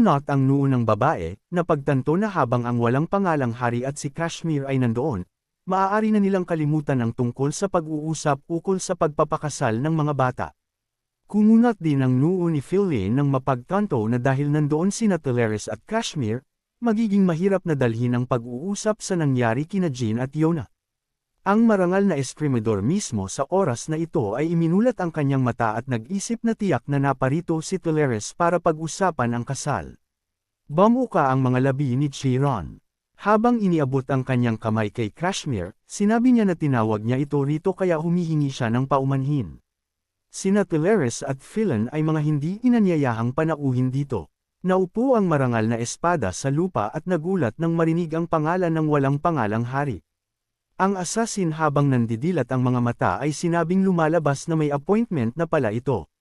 Kumunot ang noo ng babae, napagtanto na habang ang walang pangalang hari at si Kashmir ay nandoon, maaari na nilang kalimutan ang tungkol sa pag-uusap ukol sa pagpapakasal ng mga bata. Kumunot din ang noo ni Phillin nang mapagtanto na dahil nandoon sina Teleres at Kashmir, magiging mahirap na dalhin ang pag-uusap sa nangyari kina Jean at Yona. Ang marangal na eskrimidor mismo sa oras na ito ay iminulat ang kanyang mata at nag-isip na tiyak na naparito si Teleres para pag-usapan ang kasal. Bumuka ang mga labi ni Chiron. Habang iniabot ang kanyang kamay kay Kashmir, sinabi niya na tinawag niya ito rito kaya humihingi siya ng paumanhin. Sina Teleres at Phillin ay mga hindi inanyayahang panauhin dito. Naupo ang marangal na espada sa lupa at nagulat nang marinig ang pangalan ng walang pangalang hari. Ang assassin habang nandidilat ang mga mata ay sinabing lumalabas na may appointment na pala ito.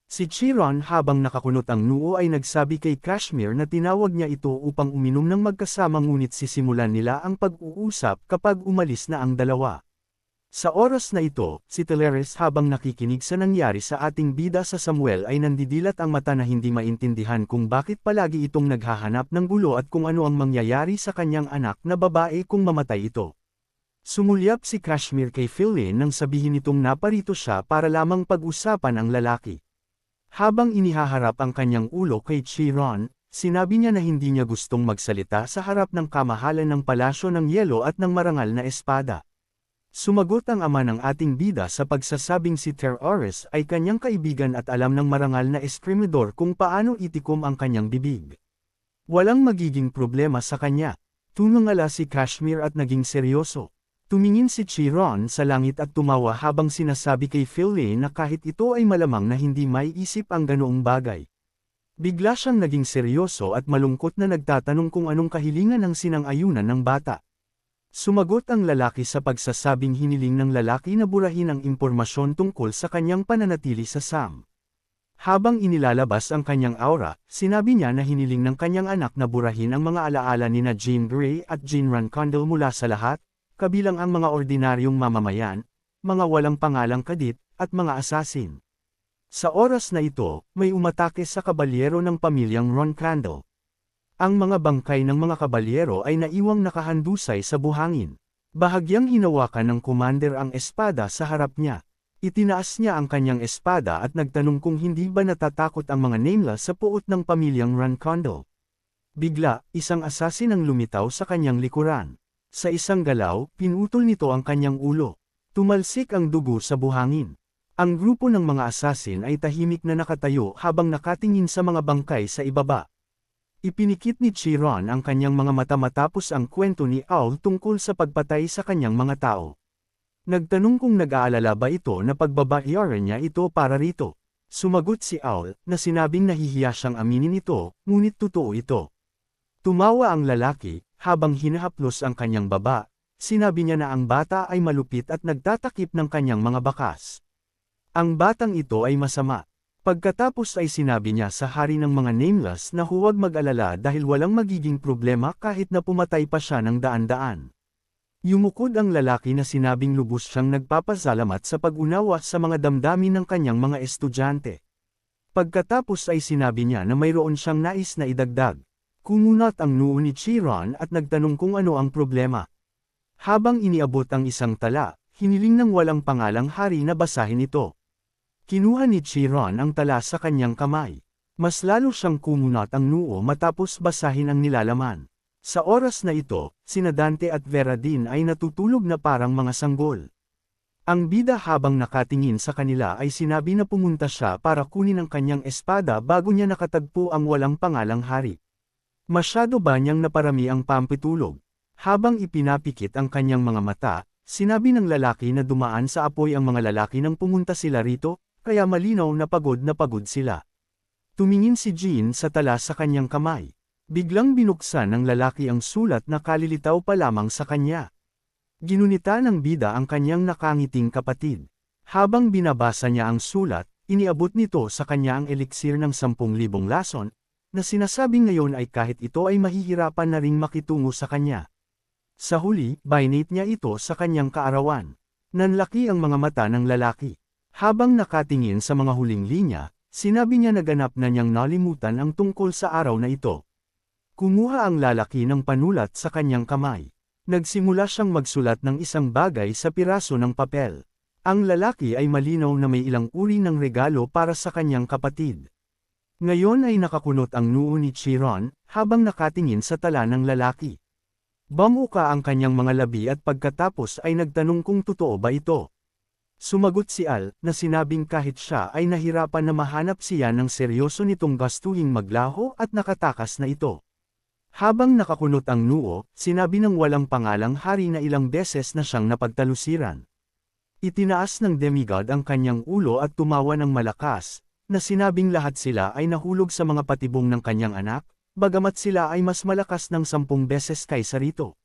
Si Chiron habang nakakunot ang noo ay nagsabi kay Kashmir na tinawag niya ito upang uminom ng magkasama ngunit sisimulan nila ang pag-uusap kapag umalis na ang dalawa. Sa oras na ito, si Teleres habang nakikinig sa nangyari sa ating bida sa Samuel ay nandidilat ang mata na hindi maintindihan kung bakit palagi itong naghahanap ng gulo at kung ano ang mangyayari sa kanyang anak na babae kung mamatay ito. Sumulyap si Kashmir kay Phillin nang sabihin nitong naparito siya para lamang pag-usapan ang lalaki. Habang inihaharap ang kanyang ulo kay Chiron, sinabi niya na hindi niya gustong magsalita sa harap ng kamahalan ng palasyo ng yelo at ng marangal na espada. Sumagot ang ama ng ating bida sa pagsasabing si Teleres ay kanyang kaibigan at alam ng marangal na eskrimidor kung paano itikom ang kanyang bibig. Walang magiging problema sa kanya. Tumangala si Kashmir at naging seryoso. Tumingin si Chiron sa langit at tumawa habang sinasabi kay Phillin na kahit ito ay malamang na hindi maiisip ang ganoong bagay. Bigla siyang naging seryoso at malungkot na nagtatanong kung anong kahilingan ng sinang-ayunan ng bata. Sumagot ang lalaki sa pagsasabing hiniling ng lalaki na burahin ang impormasyon tungkol sa kanyang pananatili sa Sam. Habang inilalabas ang kanyang aura, sinabi niya na hiniling ng kanyang anak na burahin ang mga alaala nina Jean Grey at Jean Rancondle mula sa lahat, kabilang ang mga ordinaryong mamamayan, mga walang pangalang kadit, at mga asasin. Sa oras na ito, may umatake sa kabalyero ng pamilyang Roncondle. Ang mga bangkay ng mga kabalyero ay naiwang nakahandusay sa buhangin. Bahagyang hinawakan ng commander ang espada sa harap niya. Itinaas niya ang kanyang espada at nagtanong kung hindi ba natatakot ang mga nameless sa puot ng pamilyang Roncondle. Bigla, isang asasin ang lumitaw sa kanyang likuran. Sa isang galaw, pinutol nito ang kanyang ulo. Tumalsik ang dugo sa buhangin. Ang grupo ng mga asasin ay tahimik na nakatayo habang nakatingin sa mga bangkay sa ibaba. Ipinikit ni Chiron ang kanyang mga mata matapos ang kwento ni Owl tungkol sa pagpatay sa kanyang mga tao. Nagtanong kung nag-aalala ba ito na pagbabayaran niya ito para rito. Sumagot si Owl na sinabing nahihiya siyang aminin ito, ngunit totoo ito. Tumawa ang lalaki. Habang hinahaplos ang kanyang baba, sinabi niya na ang bata ay malupit at nagtatakip ng kanyang mga bakas. Ang batang ito ay masama. Pagkatapos ay sinabi niya sa hari ng mga nameless na huwag mag-alala dahil walang magiging problema kahit na pumatay pa siya ng daan-daan. Yumukod ang lalaki na sinabing lubos siyang nagpapasalamat sa pag-unawa sa mga damdamin ng kanyang mga estudyante. Pagkatapos ay sinabi niya na mayroon siyang nais na idagdag. Kumunot ang noo ni Chiron at nagtanong kung ano ang problema. Habang iniabot ang isang tala, hiniling ng walang pangalang hari na basahin ito. Kinuha ni Chiron ang tala sa kanyang kamay. Mas lalo siyang kumunot ang noo matapos basahin ang nilalaman. Sa oras na ito, sina Dante at Vera din ay natutulog na parang mga sanggol. Ang bida habang nakatingin sa kanila ay sinabi na pumunta siya para kunin ang kanyang espada bago niya nakatagpo ang walang pangalang hari. Masyado ba niyang naparami ang pampitulog? Habang ipinapikit ang kanyang mga mata, sinabi ng lalaki na dumaan sa apoy ang mga lalaki nang pumunta sila rito, kaya malinaw na pagod sila. Tumingin si Jean sa tala sa kanyang kamay. Biglang binuksan ng lalaki ang sulat na kalilitaw pa lamang sa kanya. Ginunita ng bida ang kanyang nakangiting kapatid. Habang binabasa niya ang sulat, iniabot nito sa kanya ang eliksir ng 10,000 lason, na sinasabing ngayon ay kahit ito ay mahihirapan na ring makitungo sa kanya. Sa huli, binate niya ito sa kanyang kaarawan. Nanlaki ang mga mata ng lalaki. Habang nakatingin sa mga huling linya, sinabi niya na ganap na niyang nalimutan ang tungkol sa araw na ito. Kumuha ang lalaki ng panulat sa kanyang kamay. Nagsimula siyang magsulat ng isang bagay sa piraso ng papel. Ang lalaki ay malinaw na may ilang uri ng regalo para sa kanyang kapatid. Ngayon ay nakakunot ang noo ni Chiron, habang nakatingin sa tala ng lalaki. Bamuka ang kanyang mga labi at pagkatapos ay nagtanong kung totoo ba ito. Sumagot si Al, na sinabing kahit siya ay nahirapan na mahanap siya ng seryoso nitong gastuhing maglaho at nakatakas na ito. Habang nakakunot ang noo, sinabi ng walang pangalang hari na ilang beses na siyang napagtalusiran. Itinaas ng demigod ang kanyang ulo at tumawa ng malakas, na sinabing lahat sila ay nahulog sa mga patibong ng kanyang anak, bagamat sila ay mas malakas ng 10 beses kaysa rito.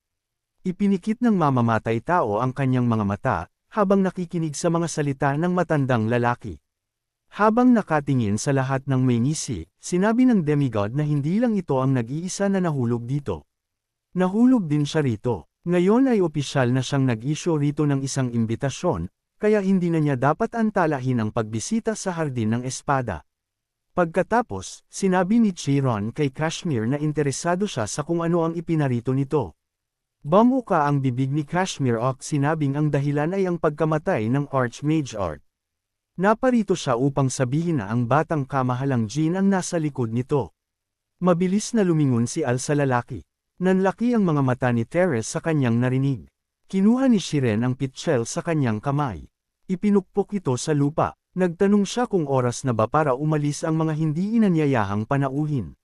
Ipinikit ng mamamatay tao ang kanyang mga mata, habang nakikinig sa mga salita ng matandang lalaki. Habang nakatingin sa lahat ng may ngisi, sinabi ng demigod na hindi lang ito ang nag-iisa na nahulog dito. Nahulog din siya rito. Ngayon ay opisyal na siyang nag-issue rito ng isang imbitasyon, kaya hindi na niya dapat antalahin ang pagbisita sa hardin ng espada. Pagkatapos, sinabi ni Chiron kay Kashmir na interesado siya sa kung ano ang ipinarito nito. Bamuka ang bibig ni Kashmir at sinabing ang dahilan ay ang pagkamatay ng Archmage Art. Naparito siya upang sabihin na ang batang kamahalang Jin ang nasa likod nito. Mabilis na lumingon si Al sa lalaki. Nanlaki ang mga mata ni Teres sa kanyang narinig. Kinuha ni Shiren ang pitchel sa kanyang kamay. Ipinukpok ito sa lupa. Nagtanong siya kung oras na ba para umalis ang mga hindi inanyayahang panauhin.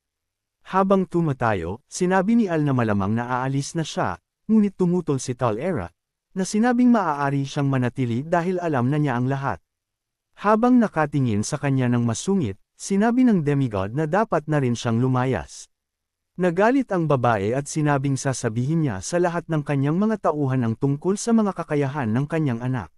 Habang tumatayo, sinabi ni Al na malamang na aalis na siya, ngunit tumutol si Tal-Era, na sinabing maaari siyang manatili dahil alam na niya ang lahat. Habang nakatingin sa kanya ng masungit, sinabi ng demigod na dapat na rin siyang lumayas. Nagalit ang babae at sinabing sasabihin niya sa lahat ng kanyang mga tauhan ang tungkol sa mga kakayahan ng kanyang anak.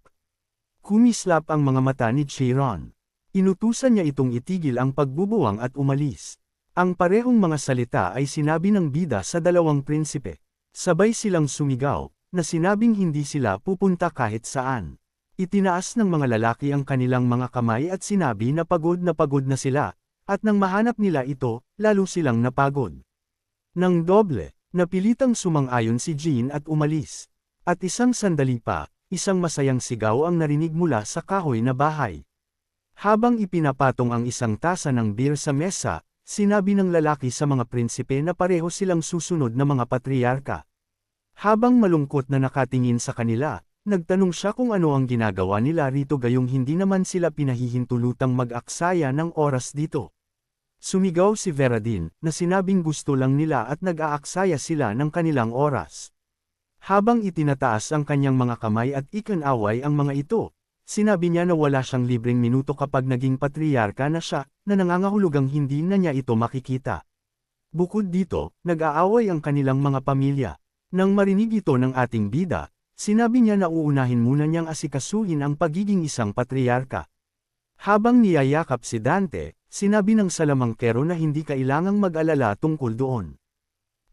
Kumislap ang mga mata ni Chiron. Inutusan niya itong itigil ang pagbubuwang at umalis. Ang parehong mga salita ay sinabi ng bida sa dalawang prinsipe. Sabay silang sumigaw, na sinabing hindi sila pupunta kahit saan. Itinaas ng mga lalaki ang kanilang mga kamay at sinabi na pagod na sila, at nang mahanap nila ito, lalo silang napagod. Nang doble, napilitang sumang-ayon si Jean at umalis. At isang sandali pa, isang masayang sigaw ang narinig mula sa kahoy na bahay. Habang ipinapatong ang isang tasa ng beer sa mesa, sinabi ng lalaki sa mga prinsipe na pareho silang susunod na mga patriarka. Habang malungkot na nakatingin sa kanila, nagtanong siya kung ano ang ginagawa nila rito gayong hindi naman sila pinahihintulutang mag-aksaya ng oras dito. Sumigaw si Veradin, na sinabing gusto lang nila at nag-aaksaya sila ng kanilang oras. Habang itinataas ang kanyang mga kamay at ikinaway ang mga ito, sinabi niya na wala siyang libreng minuto kapag naging patriarka na siya, na nangangahulugang hindi na niya ito makikita. Bukod dito, nag-aaway ang kanilang mga pamilya. Nang marinig ito ng ating bida, sinabi niya na uunahin muna niyang asikasuhin ang pagiging isang patriarka. Habang niyayakap si Dante, sinabi ng salamangkero na hindi kailangang mag-alala tungkol doon.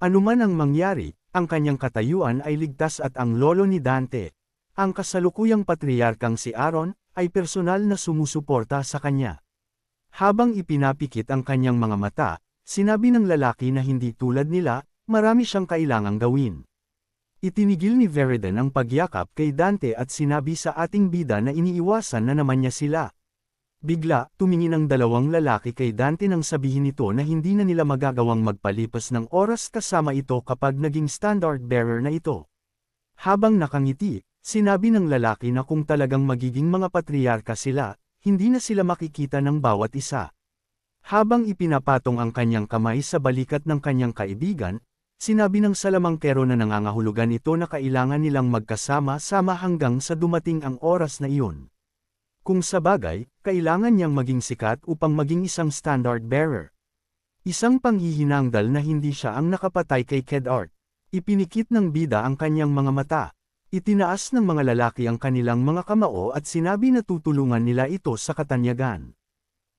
Anuman ang mangyari, ang kanyang katayuan ay ligtas at ang lolo ni Dante, ang kasalukuyang patriarkang si Aaron, ay personal na sumusuporta sa kanya. Habang ipinapikit ang kanyang mga mata, sinabi ng lalaki na hindi tulad nila, marami siyang kailangang gawin. Itinigil ni Veradin ang pagyakap kay Dante at sinabi sa ating bida na iniiwasan na naman niya sila. Bigla, tumingin ang dalawang lalaki kay Dante nang sabihin nito na hindi na nila magagawang magpalipas ng oras kasama ito kapag naging standard bearer na ito. Habang nakangiti, sinabi ng lalaki na kung talagang magiging mga patriarka sila, hindi na sila makikita ng bawat isa. Habang ipinapatong ang kanyang kamay sa balikat ng kanyang kaibigan, sinabi ng salamangkero na nangangahulugan ito na kailangan nilang magkasama-sama hanggang sa dumating ang oras na iyon. Kung sabagay, kailangan niyang maging sikat upang maging isang standard bearer. Isang panghihinangdal na hindi siya ang nakapatay kay Kedart. Ipinikit ng bida ang kanyang mga mata. Itinaas ng mga lalaki ang kanilang mga kamao at sinabi na tutulungan nila ito sa katanyagan.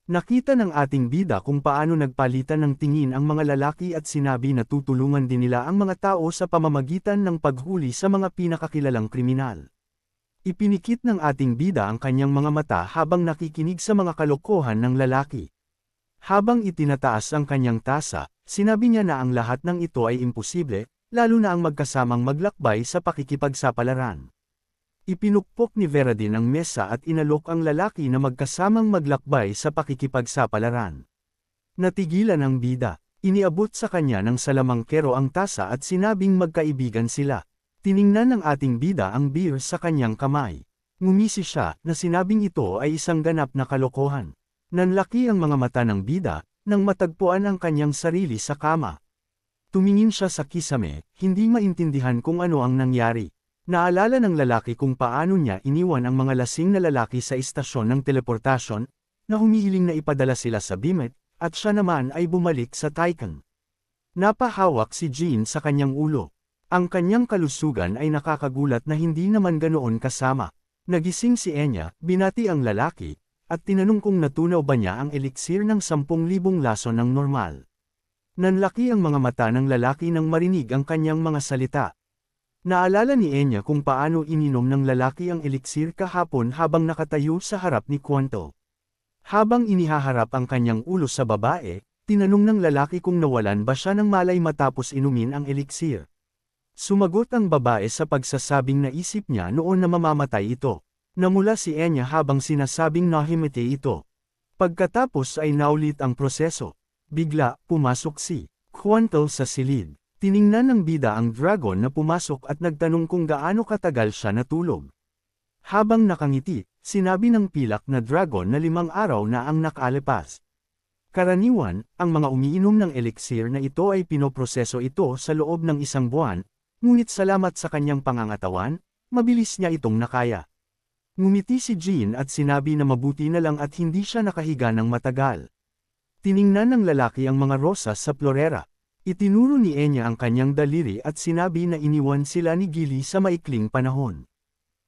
Nakita ng ating bida kung paano nagpalitan ng tingin ang mga lalaki at sinabi na tutulungan din nila ang mga tao sa pamamagitan ng paghuli sa mga pinakakilalang kriminal. Ipinikit ng ating bida ang kanyang mga mata habang nakikinig sa mga kalokohan ng lalaki. Habang itinataas ang kanyang tasa, sinabi niya na ang lahat ng ito ay imposible, lalo na ang magkasamang maglakbay sa pakikipagsapalaran. Ipinukpok ni Veradin ang mesa at inalok ang lalaki na magkasamang maglakbay sa pakikipagsapalaran. Natigilan ang bida. Iniabot sa kanya ng salamangkero ang tasa at sinabing magkaibigan sila. Tiningnan ng ating bida ang beer sa kanyang kamay. Ngumisi siya na sinabing ito ay isang ganap na kalokohan. Nanlaki ang mga mata ng bida, nang matagpuan ang kanyang sarili sa kama. Tumingin siya sa kisame, hindi maintindihan kung ano ang nangyari. Naalala ng lalaki kung paano niya iniwan ang mga lasing na lalaki sa istasyon ng teleportasyon, na humihiling na ipadala sila sa Bimet, at siya naman ay bumalik sa Taikan. Napahawak si Jean sa kanyang ulo. Ang kanyang kalusugan ay nakakagulat na hindi naman ganoon kasama. Nagising si Enya, binati ang lalaki, at tinanong kung natunaw ba niya ang eliksir ng 10,000 lason ng normal. Nanlaki ang mga mata ng lalaki nang marinig ang kanyang mga salita. Naalala ni Enya kung paano ininom ng lalaki ang eliksir kahapon habang nakatayo sa harap ni Quanto. Habang inihaharap ang kanyang ulo sa babae, tinanong ng lalaki kung nawalan ba siya ng malay matapos inumin ang eliksir. Sumagot ang babae sa pagsasabing naisip niya noon na mamamatay ito. Namula si Enya habang sinasabing nahimete ito. Pagkatapos ay naulit ang proseso. Bigla, pumasok si Quantal sa silid. Tiningnan ng bida ang dragon na pumasok at nagtanong kung gaano katagal siya natulog. Habang nakangiti, sinabi ng pilak na dragon na 5 araw na ang nakalipas. Karaniwan, ang mga umiinom ng eliksir na ito ay pinoproseso ito sa loob ng 1 buwan, ngunit salamat sa kanyang pangangatawan, mabilis niya itong nakaya. Ngumiti si Jean at sinabi na mabuti na lang at hindi siya nakahiga ng matagal. Tiningnan ng lalaki ang mga rosas sa florera. Itinuro ni Enya ang kanyang daliri at sinabi na iniwan sila ni Gili sa maikling panahon.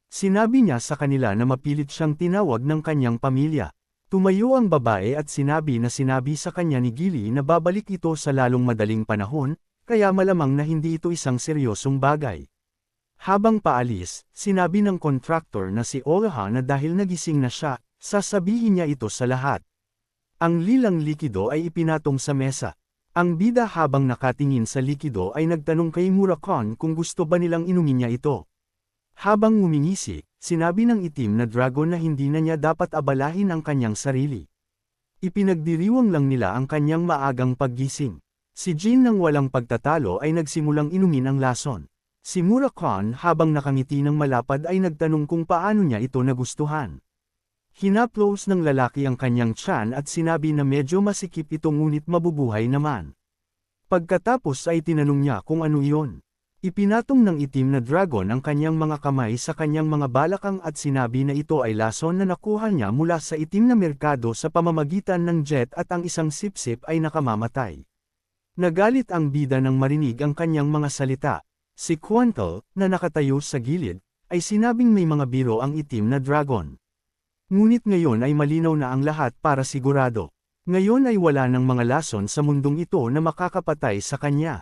Sinabi niya sa kanila na mapilit siyang tinawag ng kanyang pamilya. Tumayo ang babae at sinabi sa kanya ni Gili na babalik ito sa lalong madaling panahon, kaya malamang na hindi ito isang seryosong bagay. Habang paalis, sinabi ng contractor na si Olaha na dahil nagising na siya, sasabihin niya ito sa lahat. Ang lilang likido ay ipinatong sa mesa. Ang bida habang nakatingin sa likido ay nagtanong kay Murakon kung gusto ba nilang inumin niya ito. Habang ngumingisi, sinabi ng itim na dragon na hindi na niya dapat abalahin ang kanyang sarili. Ipinagdiriwang lang nila ang kanyang maagang paggising. Si Jean nang walang pagtatalo ay nagsimulang inumin ang lason. Si Murakon habang nakangiti ng malapad ay nagtanong kung paano niya ito nagustuhan. Hinaplos ng lalaki ang kanyang tiyan at sinabi na medyo masikip ito ngunit mabubuhay naman. Pagkatapos ay tinanong niya kung ano iyon. Ipinatong ng itim na dragon ang kanyang mga kamay sa kanyang mga balakang at sinabi na ito ay lason na nakuha niya mula sa itim na merkado sa pamamagitan ng jet at ang isang sipsip ay nakamamatay. Nagalit ang bida nang marinig ang kanyang mga salita. Si Quantal, na nakatayo sa gilid, ay sinabing may mga biro ang itim na dragon. Ngunit ngayon ay malinaw na ang lahat para sigurado. Ngayon ay wala ng mga lason sa mundong ito na makakapatay sa kanya.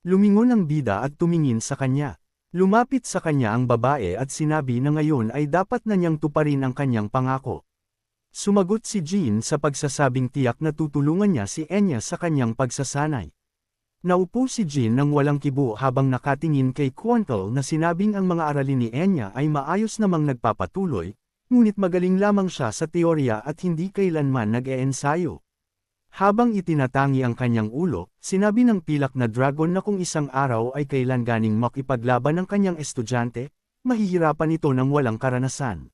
Lumingon ang bida at tumingin sa kanya. Lumapit sa kanya ang babae at sinabi na ngayon ay dapat na niyang tuparin ang kanyang pangako. Sumagot si Jean sa pagsasabing tiyak na tutulungan niya si Enya sa kanyang pagsasanay. Naupo si Jean nang walang kibo habang nakatingin kay Quantal na sinabing ang mga aralin ni Enya ay maayos namang nagpapatuloy, ngunit magaling lamang siya sa teorya at hindi kailanman nag-eensayo. Habang itinatangi ang kanyang ulo, sinabi ng pilak na dragon na kung isang araw ay kailan ganing makipaglaban ng kanyang estudyante, mahihirapan ito ng walang karanasan.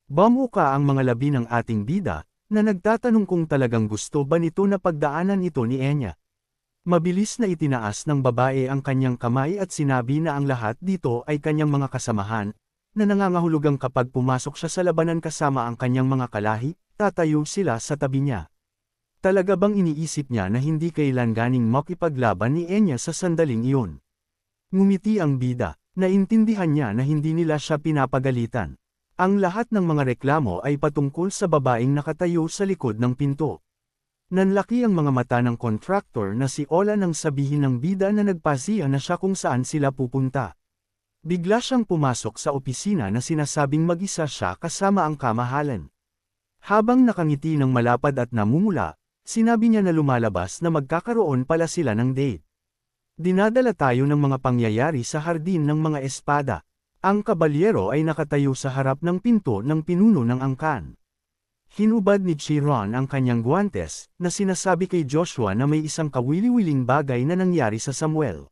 Bamuka ang mga labi ng ating bida, na nagtatanong kung talagang gusto ba nito na pagdaanan ito ni Enya. Mabilis na itinaas ng babae ang kanyang kamay at sinabi na ang lahat dito ay kanyang mga kasamahan, na nangangahulugang kapag pumasok siya sa labanan kasama ang kanyang mga kalahi, tatayo sila sa tabi niya. Talaga bang iniisip niya na hindi kailan ganing makipaglaban ni Enya sa sandaling iyon? Ngumiti ang bida, naintindihan niya na hindi nila siya pinapagalitan. Ang lahat ng mga reklamo ay patungkol sa babaeng nakatayo sa likod ng pinto. Nanlaki ang mga mata ng contractor na si Ola nang sabihin ng bida na nagpasiya na siya kung saan sila pupunta. Bigla siyang pumasok sa opisina na sinasabing mag-isa siya kasama ang kamahalan. Habang nakangiti ng malapad at namumula, sinabi niya na lumalabas na magkakaroon pala sila ng date. Dinadala tayo ng mga pangyayari sa hardin ng mga espada. Ang kabalyero ay nakatayo sa harap ng pinto ng pinuno ng angkan. Hinubad ni Chiron ang kanyang guwantes, na sinasabi kay Joshua na may isang kawili-wiling bagay na nangyari sa Samuel.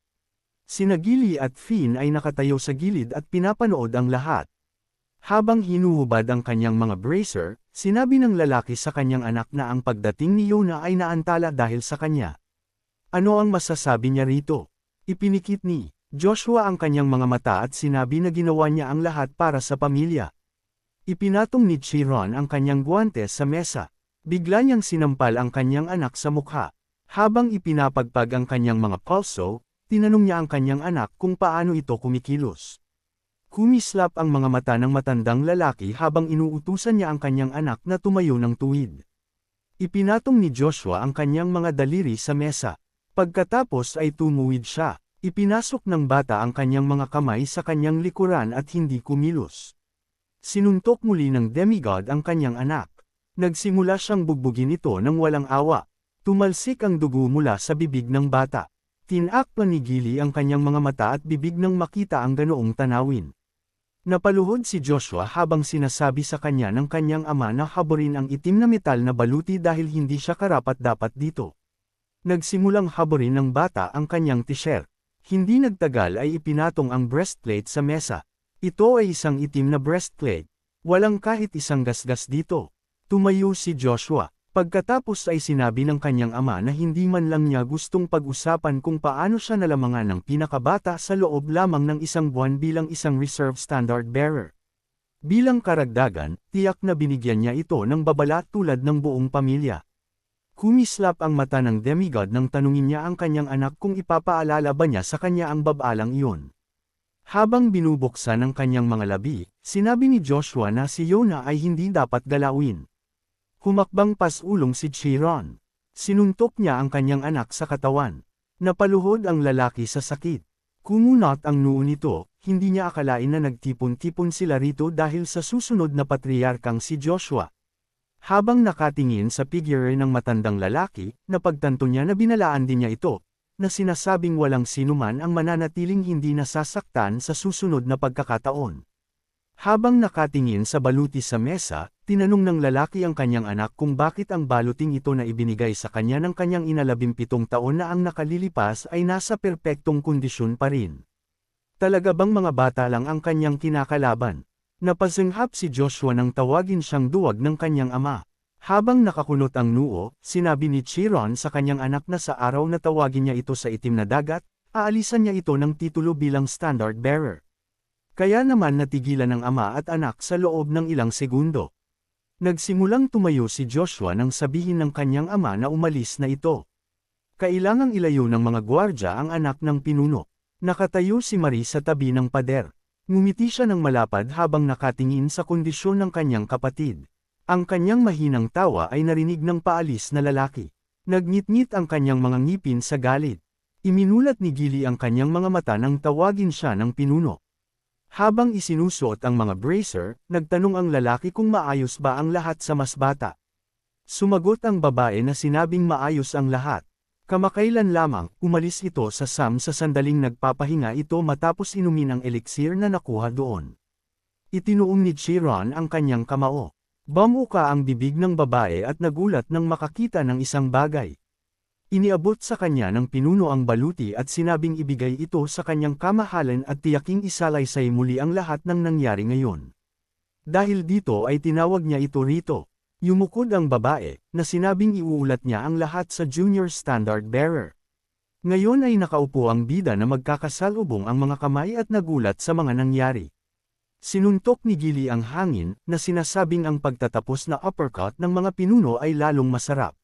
Sina Gili at Finn ay nakatayo sa gilid at pinapanood ang lahat. Habang hinuhubad ang kanyang mga bracer, sinabi ng lalaki sa kanyang anak na ang pagdating ni Yona ay naantala dahil sa kanya. Ano ang masasabi niya rito? Ipinikit ni Joshua ang kanyang mga mata at sinabi na ginawa niya ang lahat para sa pamilya. Ipinatong ni Chiron ang kanyang guwantes sa mesa. Bigla niyang sinampal ang kanyang anak sa mukha. Habang ipinapagpag ang kanyang mga pulso, tinanong niya ang kanyang anak kung paano ito kumikilos. Kumislap ang mga mata ng matandang lalaki habang inuutusan niya ang kanyang anak na tumayo ng tuwid. Ipinatong ni Joshua ang kanyang mga daliri sa mesa. Pagkatapos ay tumuwid siya. Ipinasok ng bata ang kanyang mga kamay sa kanyang likuran at hindi kumilos. Sinuntok muli ng demigod ang kanyang anak. Nagsimula siyang bugbugin ito ng walang awa. Tumalsik ang dugo mula sa bibig ng bata. Tinakpan ni Gili ang kanyang mga mata at bibig nang makita ang ganoong tanawin. Napaluhod si Joshua habang sinasabi sa kanya ng kanyang ama na haburin ang itim na metal na baluti dahil hindi siya karapat-dapat dito. Nagsimulang haburin ng bata ang kanyang t-shirt. Hindi nagtagal ay ipinatong ang breastplate sa mesa. Ito ay isang itim na breastplate. Walang kahit isang gasgas dito. Tumayo si Joshua. Pagkatapos ay sinabi ng kanyang ama na hindi man lang niya gustong pag-usapan kung paano siya nalamangan ng pinakabata sa loob lamang ng isang buwan bilang isang reserve standard bearer. Bilang karagdagan, tiyak na binigyan niya ito ng babala tulad ng buong pamilya. Kumislap ang mata ng demigod nang tanungin niya ang kanyang anak kung ipapaalala ba niya sa kanya ang babalang iyon. Habang binubuksan ang kanyang mga labi, sinabi ni Joshua na si Yona ay hindi dapat galawin. Humakbang pasulong si Chiron. Sinuntok niya ang kanyang anak sa katawan. Napaluhod ang lalaki sa sakit. Kumunot ang noo nito, hindi niya akalain na nagtipon-tipon sila rito dahil sa susunod na patriarkang si Joshua. Habang nakatingin sa figure ng matandang lalaki, napagtanto niya na binalaan din niya ito, na sinasabing walang sinuman ang mananatiling hindi nasasaktan sa susunod na pagkakataon. Habang nakatingin sa baluti sa mesa, tinanong ng lalaki ang kanyang anak kung bakit ang baluting ito na ibinigay sa kanya ng kanyang ina 17 taon na ang nakalilipas ay nasa perpektong kondisyon pa rin. Talaga bang mga bata lang ang kanyang kinakalaban? Napasinghap si Joshua nang tawagin siyang duwag ng kanyang ama. Habang nakakunot ang noo, sinabi ni Chiron sa kanyang anak na sa araw na tawagin niya ito sa itim na dagat, aalisan niya ito ng titulo bilang standard bearer. Kaya naman natigilan ng ama at anak sa loob ng ilang segundo. Nagsimulang tumayo si Joshua nang sabihin ng kanyang ama na umalis na ito. Kailangang ilayo ng mga gwardya ang anak ng pinuno. Nakatayo si Marie sa tabi ng pader. Ngumiti siya ng malapad habang nakatingin sa kondisyon ng kanyang kapatid. Ang kanyang mahinang tawa ay narinig ng paalis na lalaki. Nagngit-ngit ang kanyang mga ngipin sa galit. Iminulat ni Gili ang kanyang mga mata nang tawagin siya ng pinuno. Habang isinusuot ang mga bracer, nagtanong ang lalaki kung maayos ba ang lahat sa mas bata. Sumagot ang babae na sinabing maayos ang lahat. Kamakailan lamang, umalis ito sa Sam sa sandaling nagpapahinga ito matapos inumin ang elixir na nakuha doon. Itinuong ni Chiron ang kanyang kamao. Bamuka ang bibig ng babae at nagulat nang makakita ng isang bagay. Iniabot sa kanya ng pinuno ang baluti at sinabing ibigay ito sa kanyang kamahalan at tiyaking isalaysay muli ang lahat ng nangyari ngayon. Dahil dito ay tinawag niya ito rito. Yumukod ang babae, na sinabing iuulat niya ang lahat sa junior standard bearer. Ngayon ay nakaupo ang bida na magkakasalubong ang mga kamay at nagulat sa mga nangyari. Sinuntok ni Gili ang hangin, na sinasabing ang pagtatapos na uppercut ng mga pinuno ay lalong masarap.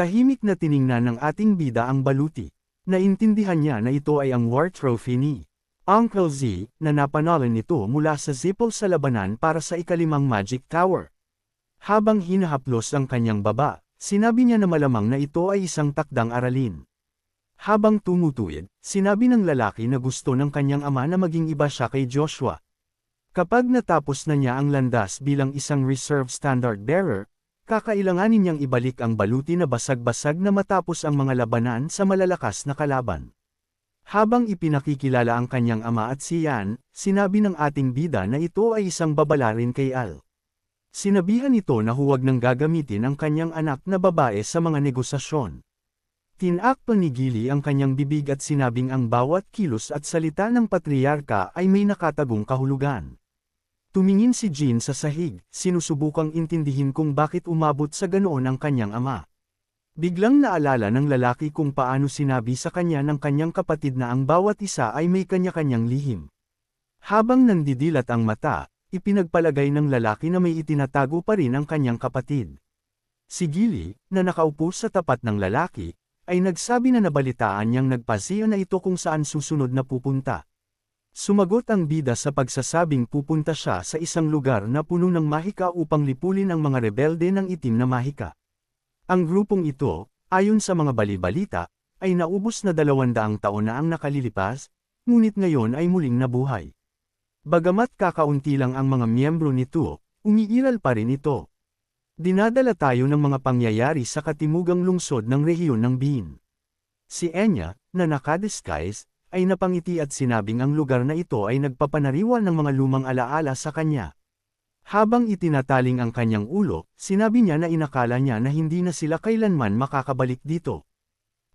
Tahimik na tiningnan ng ating bida ang baluti. Naintindihan niya na ito ay ang war trophy ni Uncle Z, na napanalo nito mula sa Zippel sa labanan para sa ikalimang Magic Tower. Habang hinahaplos ang kanyang baba, sinabi niya na malamang na ito ay isang takdang aralin. Habang tumutuwid, sinabi ng lalaki na gusto ng kanyang ama na maging iba siya kay Joshua. Kapag natapos na niya ang landas bilang isang reserve standard bearer, kakailanganin niyang ibalik ang baluti na basag-basag na matapos ang mga labanan sa malalakas na kalaban. Habang ipinakikilala ang kanyang ama at si Yan, sinabi ng ating bida na ito ay isang babala rin kay Al. Sinabihan ito na huwag nang gagamitin ang kanyang anak na babae sa mga negosasyon. Tinakpan ni Gili ang kanyang bibig at sinabing ang bawat kilos at salita ng patriarka ay may nakatagong kahulugan. Tumingin si Jean sa sahig, sinusubukang intindihin kung bakit umabot sa ganoon ang kanyang ama. Biglang naalala ng lalaki kung paano sinabi sa kanya ng kanyang kapatid na ang bawat isa ay may kanya-kanyang lihim. Habang nandidilat ang mata, ipinagpalagay ng lalaki na may itinatago pa rin ang kanyang kapatid. Si Gili, na nakaupo sa tapat ng lalaki, ay nagsabi na nabalitaan niyang nagpasiyo na ito kung saan susunod na pupunta. Sumagot ang bida sa pagsasabing pupunta siya sa isang lugar na puno ng mahika upang lipulin ang mga rebelde ng itim na mahika. Ang grupong ito, ayon sa mga bali-balita, ay naubos na 200 taon na ang nakalilipas, ngunit ngayon ay muling nabuhay. Bagamat kakaunti lang ang mga miyembro nito, umiiral pa rin ito. Dinadala tayo ng mga pangyayari sa katimugang lungsod ng rehiyon ng Bin. Si Enya, na nakadisguise, ay napangiti at sinabing ang lugar na ito ay nagpapanariwal ng mga lumang alaala sa kanya. Habang itinataling ang kanyang ulo, sinabi niya na inakala niya na hindi na sila kailanman makakabalik dito.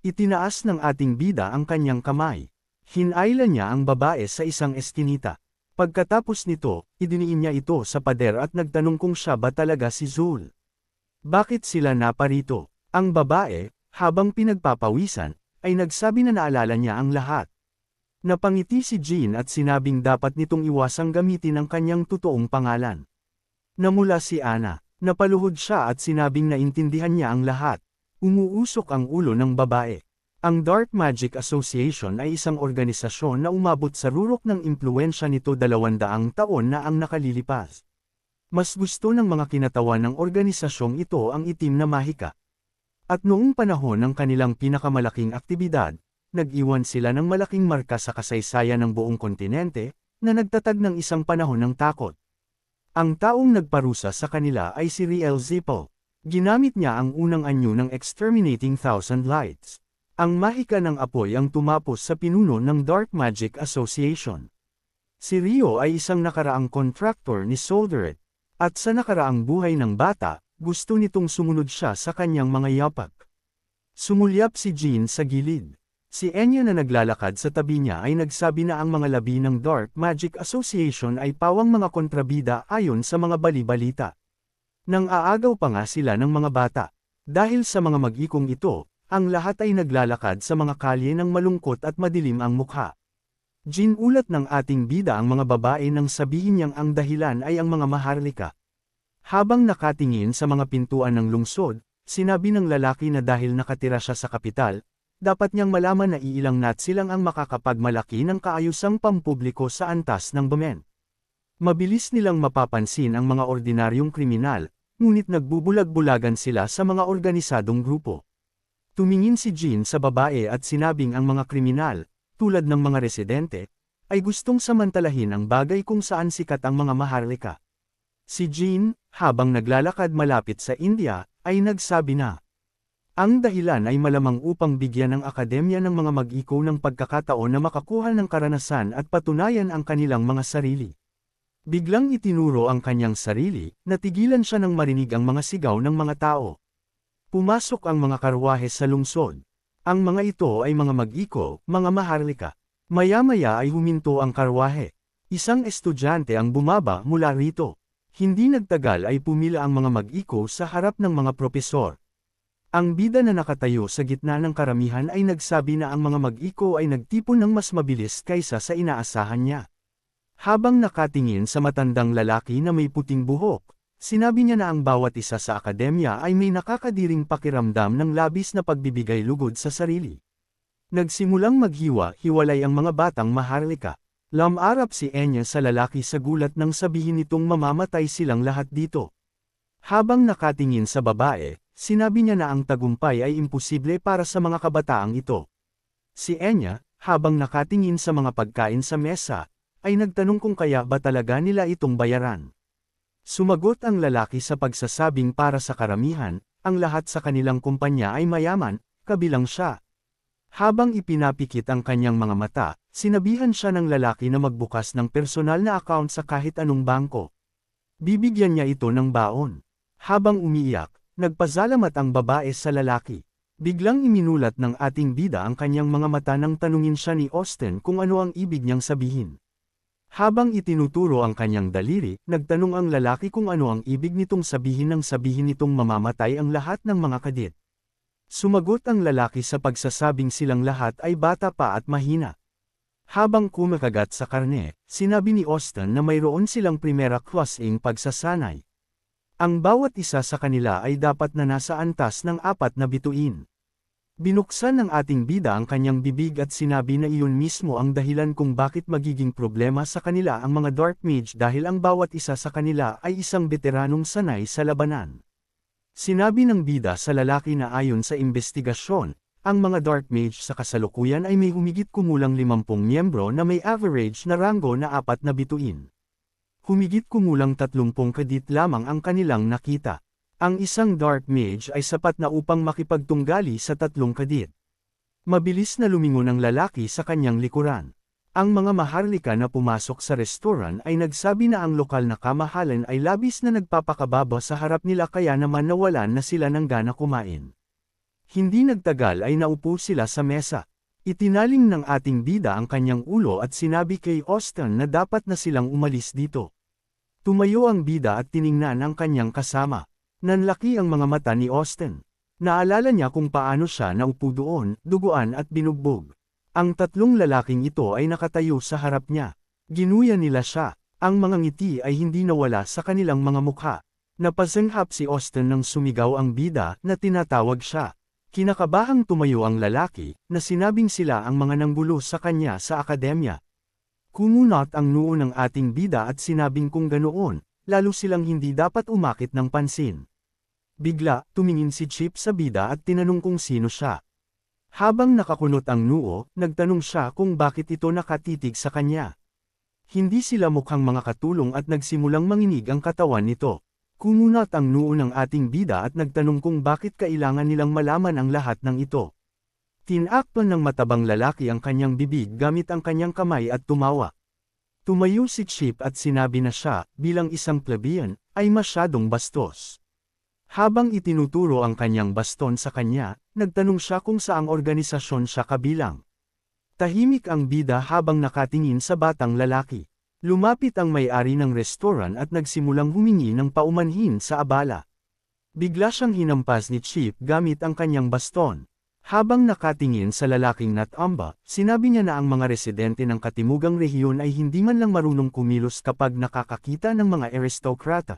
Itinaas ng ating bida ang kanyang kamay. Hinailan niya ang babae sa isang eskinita. Pagkatapos nito, idiniin niya ito sa pader at nagtanong kung siya ba talaga si Zul. Bakit sila naparito? Ang babae, habang pinagpapawisan, ay nagsabi na naalala niya ang lahat. Napangiti si Jean at sinabing dapat nitong iwasang gamitin ang kanyang totoong pangalan. Namula si Ana, napaluhod siya at sinabing naintindihan niya ang lahat. Umuusok ang ulo ng babae. Ang Dark Magic Association ay isang organisasyon na umabot sa rurok ng impluwensya nito 200 taon na ang nakalilipas. Mas gusto ng mga kinatawan ng organisasyong ito ang itim na mahika. At noong panahon ng kanilang pinakamalaking aktibidad, nag-iwan sila ng malaking marka sa kasaysayan ng buong kontinente, na nagtatag ng isang panahon ng takot. Ang taong nagparusa sa kanila ay si Riel Zippel. Ginamit niya ang unang anyo ng Exterminating Thousand Lights. Ang mahika ng apoy ang tumapos sa pinuno ng Dark Magic Association. Si Rio ay isang nakaraang contractor ni Soldered, at sa nakaraang buhay ng bata, gusto nitong sumunod siya sa kanyang mga yapak. Sumulyap si Jean sa gilid. Si Enya na naglalakad sa tabi niya ay nagsabi na ang mga labi ng Dark Magic Association ay pawang mga kontrabida ayon sa mga bali-balita. Nang aagaw pa nga sila ng mga bata. Dahil sa mga mag-ikong ito, ang lahat ay naglalakad sa mga kalye ng malungkot at madilim ang mukha. Ginulat ng ating bida ang mga babae nang sabihin niyang ang dahilan ay ang mga maharlika. Habang nakatingin sa mga pintuan ng lungsod, sinabi ng lalaki na dahil nakatira siya sa kapital, dapat niyang malaman na iilang Nazi lang ang makakapagmalaki ng kaayusang pampubliko sa antas ng bamen. Mabilis nilang mapapansin ang mga ordinaryong kriminal, ngunit nagbubulag-bulagan sila sa mga organisadong grupo. Tumingin si Jean sa babae at sinabing ang mga kriminal, tulad ng mga residente, ay gustong samantalahin ang bagay kung saan sikat ang mga maharlika. Si Jean, habang naglalakad malapit sa India, ay nagsabi na, ang dahilan ay malamang upang bigyan ng akademya ng mga mag-ikaw ng pagkakataon na makakuha ng karanasan at patunayan ang kanilang mga sarili. Biglang itinuro ang kanyang sarili, natigilan siya nang marinig ang mga sigaw ng mga tao. Pumasok ang mga karwahe sa lungsod. Ang mga ito ay mga mag-iko, mga maharlika. Maya-maya ay huminto ang karwahe. Isang estudyante ang bumaba mula rito. Hindi nagtagal ay pumila ang mga mag-iko sa harap ng mga propesor. Ang bida na nakatayo sa gitna ng karamihan ay nagsabi na ang mga mag-iko ay nagtipon ng mas mabilis kaysa sa inaasahan niya. Habang nakatingin sa matandang lalaki na may puting buhok, sinabi niya na ang bawat isa sa akademya ay may nakakadiring pakiramdam ng labis na pagbibigay lugod sa sarili. Nagsimulang maghiwa-hiwalay ang mga batang maharlika. Lamarap si Enya sa lalaki sa gulat nang sabihin nitong mamamatay silang lahat dito. Habang nakatingin sa babae, sinabi niya na ang tagumpay ay imposible para sa mga kabataang ito. Si Enya, habang nakatingin sa mga pagkain sa mesa, ay nagtanong kung kaya ba talaga nila itong bayaran. Sumagot ang lalaki sa pagsasabing para sa karamihan, ang lahat sa kanilang kumpanya ay mayaman, kabilang siya. Habang ipinapikit ang kanyang mga mata, sinabihan siya ng lalaki na magbukas ng personal na account sa kahit anong bangko. Bibigyan niya ito ng baon. Habang umiiyak, nagpasalamat ang babae sa lalaki. Biglang iminulat ng ating bida ang kanyang mga mata nang tanungin siya ni Austin kung ano ang ibig niyang sabihin. Habang itinuturo ang kanyang daliri, nagtanong ang lalaki kung ano ang ibig nitong sabihin nang sabihin nitong mamamatay ang lahat ng mga kadit. Sumagot ang lalaki sa pagsasabing silang lahat ay bata pa at mahina. Habang kumakagat sa karne, sinabi ni Austin na mayroon silang primera klaseng pagsasanay. Ang bawat isa sa kanila ay dapat na nasa antas ng 4 na bituin. Binuksan ng ating bida ang kanyang bibig at sinabi na iyon mismo ang dahilan kung bakit magiging problema sa kanila ang mga Dark Mage dahil ang bawat isa sa kanila ay isang veteranong sanay sa labanan. Sinabi ng bida sa lalaki na ayon sa investigasyon, ang mga Dark Mage sa kasalukuyan ay may humigit kumulang 50 miyembro na may average na ranggo na 4 na bituin. Humigit kumulang 30 kadit lamang ang kanilang nakita. Ang isang Dark Mage ay sapat na upang makipagtunggali sa 3 kadit. Mabilis na lumingon ang lalaki sa kanyang likuran. Ang mga maharlika na pumasok sa restoran ay nagsabi na ang lokal na kamahalan ay labis na nagpapakababa sa harap nila kaya naman nawalan na sila ng gana kumain. Hindi nagtagal ay naupo sila sa mesa. Itinaling ng ating bida ang kanyang ulo at sinabi kay Austin na dapat na silang umalis dito. Tumayo ang bida at tiningnan ang kanyang kasama. Nanlaki ang mga mata ni Austin. Naalala niya kung paano siya naupo doon, duguan at binugbog. Ang 3 lalaking ito ay nakatayo sa harap niya. Ginuya nila siya. Ang mga ngiti ay hindi nawala sa kanilang mga mukha. Napasinghap si Austin nang sumigaw ang bida na tinatawag siya. Kinakabahang tumayo ang lalaki, na sinabing sila ang mga nanggulo sa kanya sa akademya. Kumunot ang noo ng ating bida at sinabing kung ganoon, lalo silang hindi dapat umakit ng pansin. Bigla, tumingin si Chip sa bida at tinanong kung sino siya. Habang nakakunot ang noo, nagtanong siya kung bakit ito nakatitig sa kanya. Hindi sila mukhang mga katulong at nagsimulang manginig ang katawan nito. Kumunot ang noo ng ating bida at nagtanong kung bakit kailangan nilang malaman ang lahat ng ito. Tinakpan ng matabang lalaki ang kanyang bibig gamit ang kanyang kamay at tumawa. Tumayo si Chip at sinabi na siya, bilang isang plebeian, ay masyadong bastos. Habang itinuturo ang kanyang baston sa kanya, nagtanong siya kung saang organisasyon siya kabilang. Tahimik ang bida habang nakatingin sa batang lalaki. Lumapit ang may-ari ng restoran at nagsimulang humingi ng paumanhin sa abala. Bigla siyang hinampas ni Chip gamit ang kanyang baston. Habang nakatingin sa lalaking natamba, sinabi niya na ang mga residente ng katimugang rehiyon ay hindi man lang marunong kumilos kapag nakakakita ng mga aristokrata.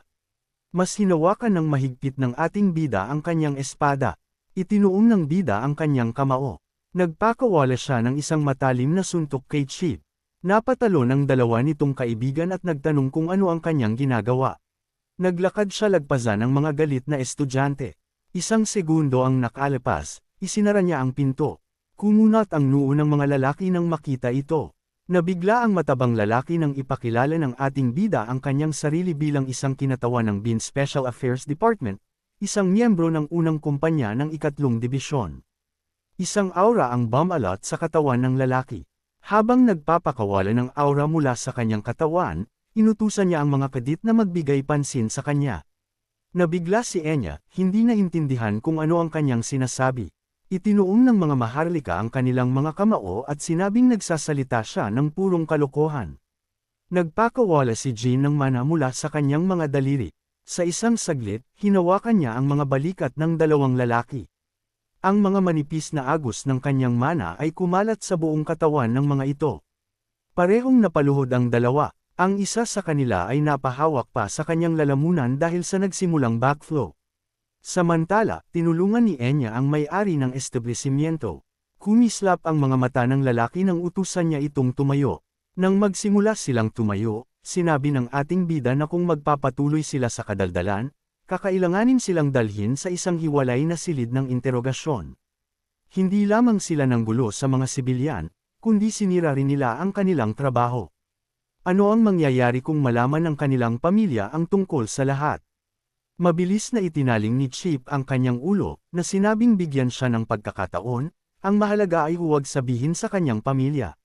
Mas hinawakan ng mahigpit ng ating bida ang kanyang espada. Itinuon ng bida ang kanyang kamao. Nagpakawala siya ng isang matalim na suntok kay Chip. Napatalo ng dalawa nitong kaibigan at nagtanong kung ano ang kanyang ginagawa. Naglakad siya lagpasan ng mga galit na estudyante. Isang segundo ang nakalipas, isinara niya ang pinto. Kumunot ang noo ng mga lalaki nang makita ito. Nabigla ang matabang lalaki nang ipakilala ng ating bida ang kanyang sarili bilang isang kinatawan ng BIN Special Affairs Department, isang miyembro ng unang kumpanya ng 3 dibisyon. Isang aura ang bumalot sa katawan ng lalaki. Habang nagpapakawala ng aura mula sa kanyang katawan, inutusan niya ang mga kadit na magbigay pansin sa kanya. Nabigla si Enya, hindi naintindihan kung ano ang kanyang sinasabi. Itinuong ng mga maharlika ang kanilang mga kamao at sinabing nagsasalita siya ng purong kalokohan. Nagpakawala si Jean ng mana mula sa kanyang mga daliri. Sa isang saglit, hinawakan niya ang mga balikat ng 2 lalaki. Ang mga manipis na agos ng kanyang mana ay kumalat sa buong katawan ng mga ito. Parehong napaluhod ang dalawa, ang isa sa kanila ay napahawak pa sa kanyang lalamunan dahil sa nagsimulang backflow. Samantala, tinulungan ni Enya ang may-ari ng establishmento. Kumislap ang mga mata ng lalaki nang utusan niya itong tumayo. Nang magsimula silang tumayo, sinabi ng ating bida na kung magpapatuloy sila sa kadaldalan, kakailanganin silang dalhin sa isang hiwalay na silid ng interogasyon. Hindi lamang sila nanggulo sa mga sibilyan, kundi sinira rin nila ang kanilang trabaho. Ano ang mangyayari kung malaman ng kanilang pamilya ang tungkol sa lahat? Mabilis na itinaling ni Chip ang kanyang ulo, na sinabing bigyan siya ng pagkakataon, ang mahalaga ay huwag sabihin sa kanyang pamilya.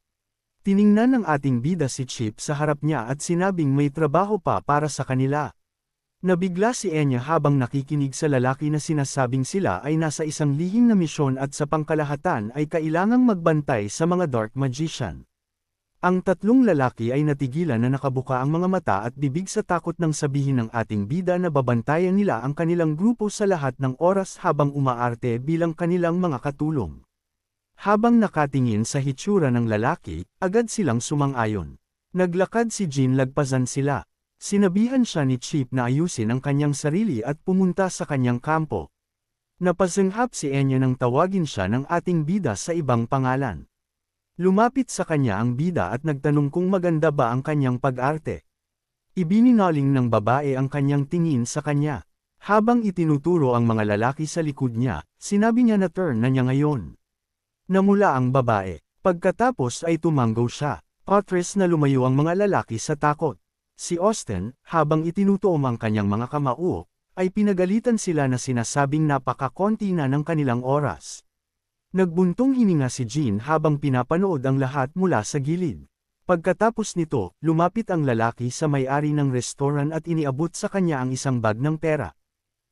Tiningnan ng ating bida si Chip sa harap niya at sinabing may trabaho pa para sa kanila. Nabigla si Enya habang nakikinig sa lalaki na sinasabing sila ay nasa isang lihim na misyon at sa pangkalahatan ay kailangang magbantay sa mga dark magician. Ang tatlong lalaki ay natigilan na nakabuka ang mga mata at bibig sa takot nang sabihin ng ating bida na babantayan nila ang kanilang grupo sa lahat ng oras habang umaarte bilang kanilang mga katulong. Habang nakatingin sa hitsura ng lalaki, agad silang sumang-ayon. Naglakad si Jean lagpasan sila. Sinabihan siya ni Chip na ayusin ang kanyang sarili at pumunta sa kanyang kampo. Napasinghap si Enya nang tawagin siya ng ating bida sa ibang pangalan. Lumapit sa kanya ang bida at nagtanong kung maganda ba ang kanyang pag-arte. Ibininaling ng babae ang kanyang tingin sa kanya. Habang itinuturo ang mga lalaki sa likod niya, sinabi niya na turn na niya ngayon. Namula ang babae. Pagkatapos ay tumanggaw siya. Patris na lumayo ang mga lalaki sa takot. Si Austin, habang itinutuom ang kanyang mga kamao, ay pinagalitan sila na sinasabing napakakonti na ng kanilang oras. Nagbuntong hininga si Jean habang pinapanood ang lahat mula sa gilid. Pagkatapos nito, lumapit ang lalaki sa may-ari ng restoran at iniabot sa kanya ang isang bag ng pera.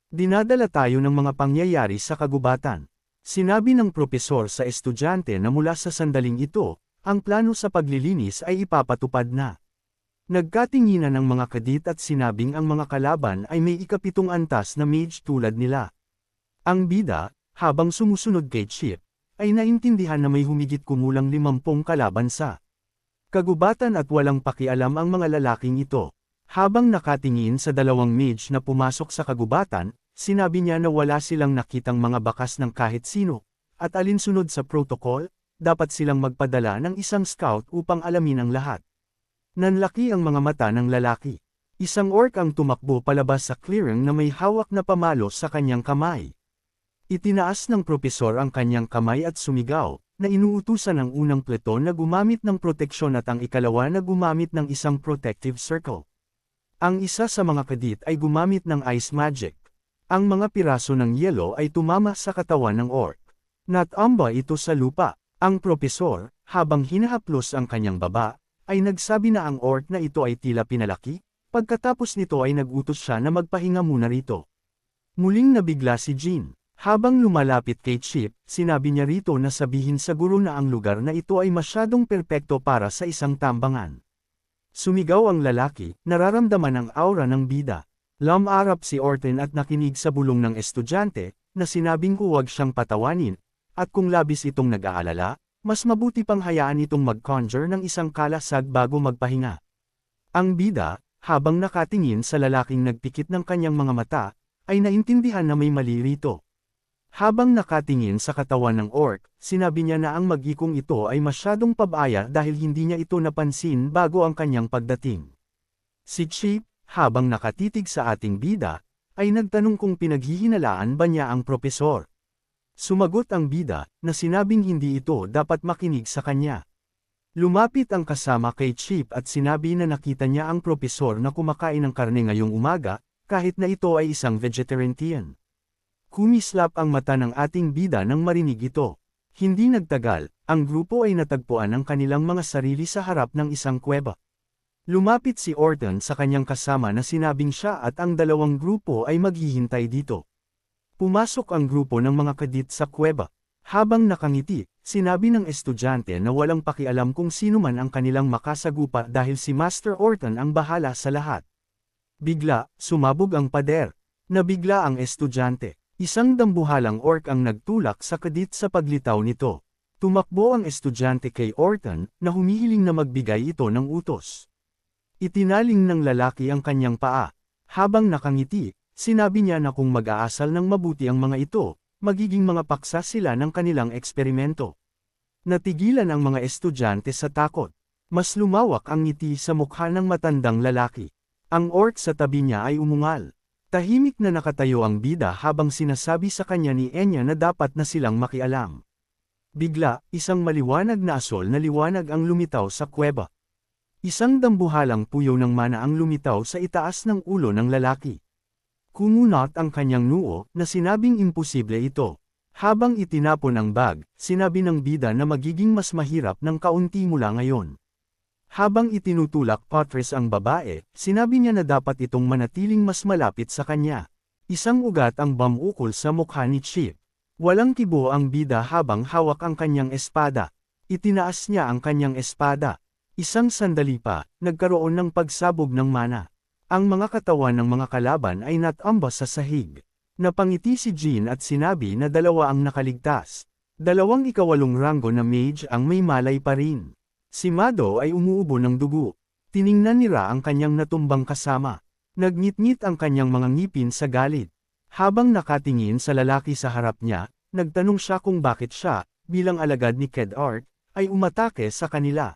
Dinadala tayo ng mga pangyayari sa kagubatan. Sinabi ng propesor sa estudyante na mula sa sandaling ito, ang plano sa paglilinis ay ipapatupad na. Nagkatinginan ang mga kadit at sinabing ang mga kalaban ay may ikapitong antas na mage tulad nila. Ang bida, habang sumusunod kay Chip, ay naintindihan na may humigit kumulang 50 kalaban sa kagubatan at walang pakialam ang mga lalaking ito. Habang nakatingin sa dalawang mage na pumasok sa kagubatan, sinabi niya na wala silang nakitang mga bakas ng kahit sino, at alinsunod sa protocol, dapat silang magpadala ng isang scout upang alamin ang lahat. Nanlaki ang mga mata ng lalaki. Isang orc ang tumakbo palabas sa clearing na may hawak na pamalo sa kanyang kamay. Itinaas ng propesor ang kanyang kamay at sumigaw, na inuutusan ang unang pleton na gumamit ng proteksyon at ang ikalawa na gumamit ng isang protective circle. Ang isa sa mga kadit ay gumamit ng ice magic. Ang mga piraso ng yelo ay tumama sa katawan ng orc. Natamba ito sa lupa. Ang propesor, habang hinahaplos ang kanyang baba, ay nagsabi na ang orc na ito ay tila pinalaki, pagkatapos nito ay nagutos siya na magpahinga muna rito. Muling nabigla si Jean. Habang lumalapit kay Chip, sinabi niya rito na sabihin sa guro na ang lugar na ito ay masyadong perpekto para sa isang tambangan. Sumigaw ang lalaki, nararamdaman ang aura ng bida. Lumarap si Orton at nakinig sa bulong ng estudyante, na sinabing huwag siyang patawanin, at kung labis itong nag-aalala, mas mabuti pang hayaan itong mag-conjure ng isang kalasag bago magpahinga. Ang bida, habang nakatingin sa lalaking nagpikit ng kanyang mga mata, ay naintindihan na may mali rito. Habang nakatingin sa katawan ng orc, sinabi niya na ang mag-ikong ito ay masyadong pabaya dahil hindi niya ito napansin bago ang kanyang pagdating. Si Chip, habang nakatitig sa ating bida, ay nagtanong kung pinaghihinalaan ba niya ang propesor. Sumagot ang bida, na sinabing hindi ito dapat makinig sa kanya. Lumapit ang kasama kay Chip at sinabi na nakita niya ang propesor na kumakain ng karne ngayong umaga, kahit na ito ay isang vegetarian. Kumislap ang mata ng ating bida nang marinig ito. Hindi nagtagal, ang grupo ay natagpuan ang kanilang mga sarili sa harap ng isang kuweba. Lumapit si Orton sa kanyang kasama na sinabing siya at ang dalawang grupo ay maghihintay dito. Pumasok ang grupo ng mga kadit sa kuweba. Habang nakangiti, sinabi ng estudyante na walang pakialam kung sino man ang kanilang makasagupa dahil si Master Orton ang bahala sa lahat. Bigla, sumabog ang pader. Nabigla ang estudyante. Isang dambuhalang orc ang nagtulak sa kadit sa paglitaw nito. Tumakbo ang estudyante kay Orton, na humihiling na magbigay ito ng utos. Itinaling ng lalaki ang kanyang paa. Habang nakangiti, sinabi niya na kung mag-aasal ng mabuti ang mga ito, magiging mga paksa sila ng kanilang eksperimento. Natigilan ang mga estudyante sa takot. Mas lumawak ang ngiti sa mukha ng matandang lalaki. Ang orc sa tabi niya ay umungal. Tahimik na nakatayo ang bida habang sinasabi sa kanya ni Enya na dapat na silang makialam. Bigla, isang maliwanag na asol na liwanag ang lumitaw sa kuweba. Isang dambuhalang puyo ng mana ang lumitaw sa itaas ng ulo ng lalaki. Kumunat ang kanyang noo, na sinabing imposible ito. Habang itinapon ang bag, sinabi ng bida na magiging mas mahirap ng kaunti mula ngayon. Habang itinutulak Patres ang babae, sinabi niya na dapat itong manatiling mas malapit sa kanya. Isang ugat ang bumukol sa mukha ni Chip. Walang kibo ang bida habang hawak ang kanyang espada. Itinaas niya ang kanyang espada. Isang sandali pa, nagkaroon ng pagsabog ng mana. Ang mga katawan ng mga kalaban ay natambas sa sahig. Napangiti si Jean at sinabi na dalawa ang nakaligtas. 2 ikawalong ranggo na mage ang may malay pa rin. Si Mado ay umuubo ng dugo. Tiningnan ni Ra ang kanyang natumbang kasama. Nagngit-ngit ang kanyang mga ngipin sa galit. Habang nakatingin sa lalaki sa harap niya, nagtanong siya kung bakit siya, bilang alagad ni Kedart, ay umatake sa kanila.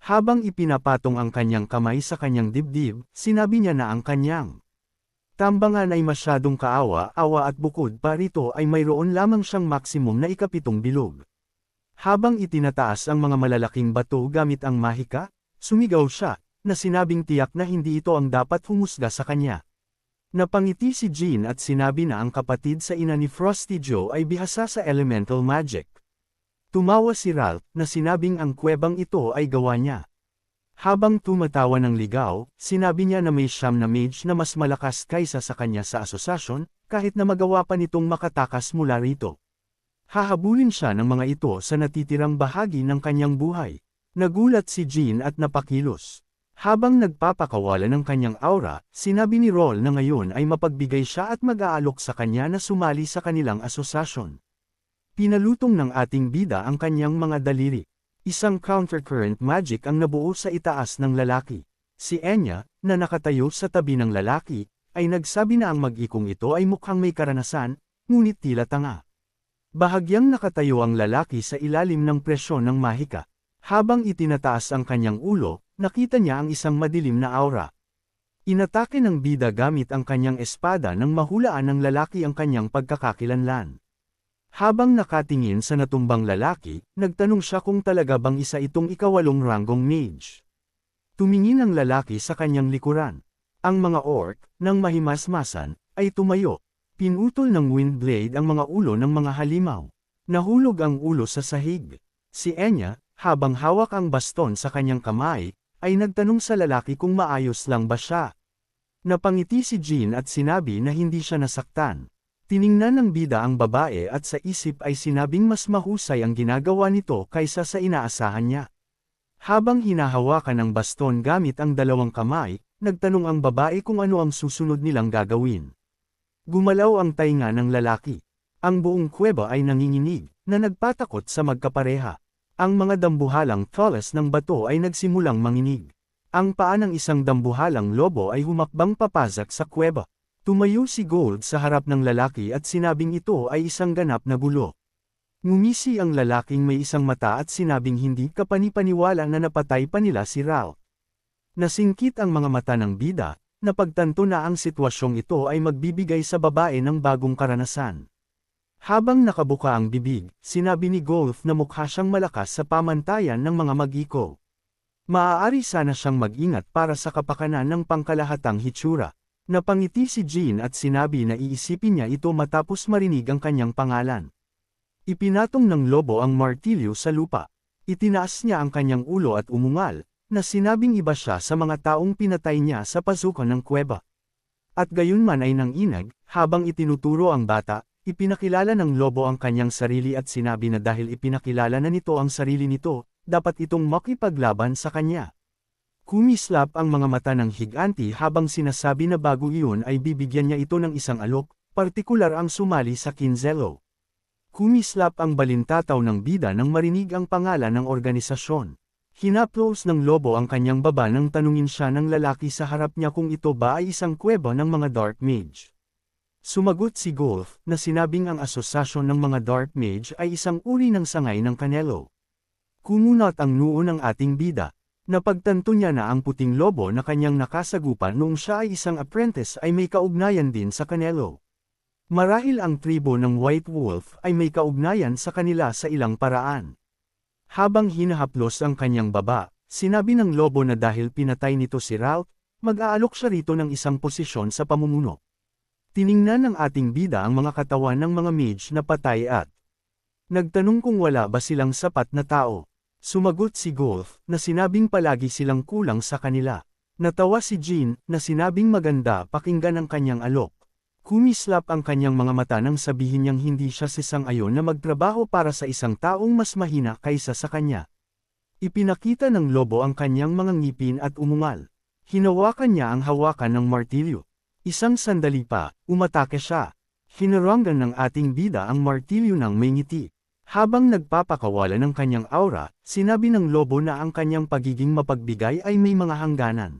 Habang ipinapatong ang kanyang kamay sa kanyang dibdib, sinabi niya na ang kanyang tambangan ay masyadong kaawa-awa at bukod pa rito ay mayroon lamang siyang maksimum na 7 bilog. Habang itinataas ang mga malalaking bato gamit ang mahika, sumigaw siya, na sinabing tiyak na hindi ito ang dapat humusga sa kanya. Napangiti si Jean at sinabi na ang kapatid sa ina ni Frosty Joe ay bihasa sa elemental magic. Tumawa si Ralph, na sinabing ang kuwebang ito ay gawa niya. Habang tumatawa ng ligaw, sinabi niya na may siyam na mage na mas malakas kaysa sa kanya sa asosasyon, kahit na magawa pa nitong makatakas mula rito. Hahabulin siya ng mga ito sa natitirang bahagi ng kanyang buhay. Nagulat si Jean at napakilos. Habang nagpapakawala ng kanyang aura, sinabi ni Roll na ngayon ay mapagbigay siya at mag-aalok sa kanya na sumali sa kanilang asosasyon. Pinalutong ng ating bida ang kanyang mga daliri. Isang countercurrent magic ang nabuo sa itaas ng lalaki. Si Enya, na nakatayo sa tabi ng lalaki, ay nagsabi na ang mag-ikong ito ay mukhang may karanasan, ngunit tila tanga. Bahagyang nakatayo ang lalaki sa ilalim ng presyon ng mahika. Habang itinataas ang kanyang ulo, nakita niya ang isang madilim na aura. Inatake ng bida gamit ang kanyang espada nang mahulaan ng lalaki ang kanyang pagkakakilanlan. Habang nakatingin sa natumbang lalaki, nagtanong siya kung talaga bang isa itong 8 ranggong mage. Tumingin ang lalaki sa kanyang likuran. Ang mga orc, nang mahimasmasan, ay tumayo. Pinutol ng windblade ang mga ulo ng mga halimaw. Nahulog ang ulo sa sahig. Si Enya, habang hawak ang baston sa kanyang kamay, ay nagtanong sa lalaki kung maayos lang ba siya. Napangiti si Jean at sinabi na hindi siya nasaktan. Tiningnan ng bida ang babae at sa isip ay sinabing mas mahusay ang ginagawa nito kaysa sa inaasahan niya. Habang hinahawakan ang baston gamit ang 2 kamay, nagtanong ang babae kung ano ang susunod nilang gagawin. Gumalaw ang tainga ng lalaki. Ang buong kuweba ay nanginginig, na nagpatakot sa magkapareha. Ang mga dambuhalang tallest ng bato ay nagsimulang manginig. Ang paa ng isang dambuhalang lobo ay humakbang papazak sa kuweba. Tumayo si Gold sa harap ng lalaki at sinabing ito ay isang ganap na gulo. Ngumisi ang lalaking may isang mata at sinabing hindi kapanipaniwala na napatay pa nila si Ralph. Nasingkit ang mga mata ng bida, napagtanto na ang sitwasyong ito ay magbibigay sa babae ng bagong karanasan. Habang nakabuka ang bibig, sinabi ni Golf na mukha siyang malakas sa pamantayan ng mga mag-iko. Maaari sana siyang mag-ingat para sa kapakanan ng pangkalahatang hitsura. Napangiti si Jean at sinabi na iisipin niya ito matapos marinig ang kanyang pangalan. Ipinatong ng lobo ang martilyo sa lupa. Itinaas niya ang kanyang ulo at umungal, na sinabing iba siya sa mga taong pinatay niya sa pasukan ng kuweba. At gayunman ay nanginag, habang itinuturo ang bata, ipinakilala ng lobo ang kanyang sarili at sinabi na dahil ipinakilala na nito ang sarili nito, dapat itong makipaglaban sa kanya. Kumislap ang mga mata ng higanti habang sinasabi na bago iyon ay bibigyan niya ito ng isang alok, partikular ang sumali sa Kinzelo. Kumislap ang balintataw ng bida nang marinig ang pangalan ng organisasyon. Hinaplos ng lobo ang kanyang baba nang tanungin siya ng lalaki sa harap niya kung ito ba ay isang kuweba ng mga Dark Mage. Sumagot si Golf, na sinabing ang asosasyon ng mga Dark Mage ay isang uri ng sangay ng kanelo. Kumunat ang noo ng ating bida. Napagtanto niya na ang puting lobo na kanyang nakasagupan noong siya ay isang apprentice ay may kaugnayan din sa kanelo. Marahil ang tribo ng White Wolf ay may kaugnayan sa kanila sa ilang paraan. Habang hinahaplos ang kanyang baba, sinabi ng lobo na dahil pinatay nito si Ralph, mag-aalok siya rito ng isang posisyon sa pamumuno. Tiningnan ng ating bida ang mga katawan ng mga mage na patay at nagtanong kung wala ba silang sapat na tao. Sumagot si Golf, na sinabing palagi silang kulang sa kanila. Natawa si Jean, na sinabing maganda pakinggan ang kanyang alok. Kumislap ang kanyang mga mata nang sabihin niyang hindi siya sisang-ayon na magtrabaho para sa isang taong mas mahina kaysa sa kanya. Ipinakita ng lobo ang kanyang mga ngipin at umungal. Hinawakan niya ang hawakan ng martilyo. Isang sandali pa, umatake siya. Hinaranggan ng ating bida ang martilyo ng may ngiti. Habang nagpapakawala ng kanyang aura, sinabi ng lobo na ang kanyang pagiging mapagbigay ay may mga hangganan.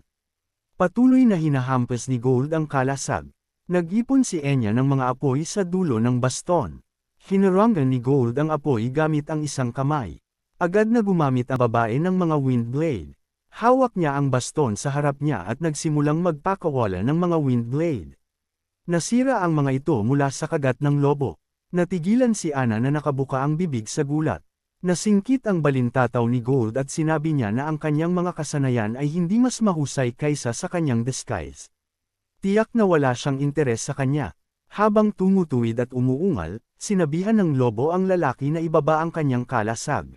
Patuloy na hinahampas ni Gold ang kalasag. Nag-ipon si Enya ng mga apoy sa dulo ng baston. Hinaranggan ni Gold ang apoy gamit ang isang kamay. Agad na gumamit ang babae ng mga wind blade. Hawak niya ang baston sa harap niya at nagsimulang magpakawala ng mga wind blade. Nasira ang mga ito mula sa kagat ng lobo. Natigilan si Ana na nakabuka ang bibig sa gulat. Nasingkit ang balintataw ni Gold at sinabi niya na ang kanyang mga kasanayan ay hindi mas mahusay kaysa sa kanyang disguise. Tiyak na wala siyang interes sa kanya. Habang tumutuwid at umuungal, sinabihan ng lobo ang lalaki na ibaba ang kanyang kalasag.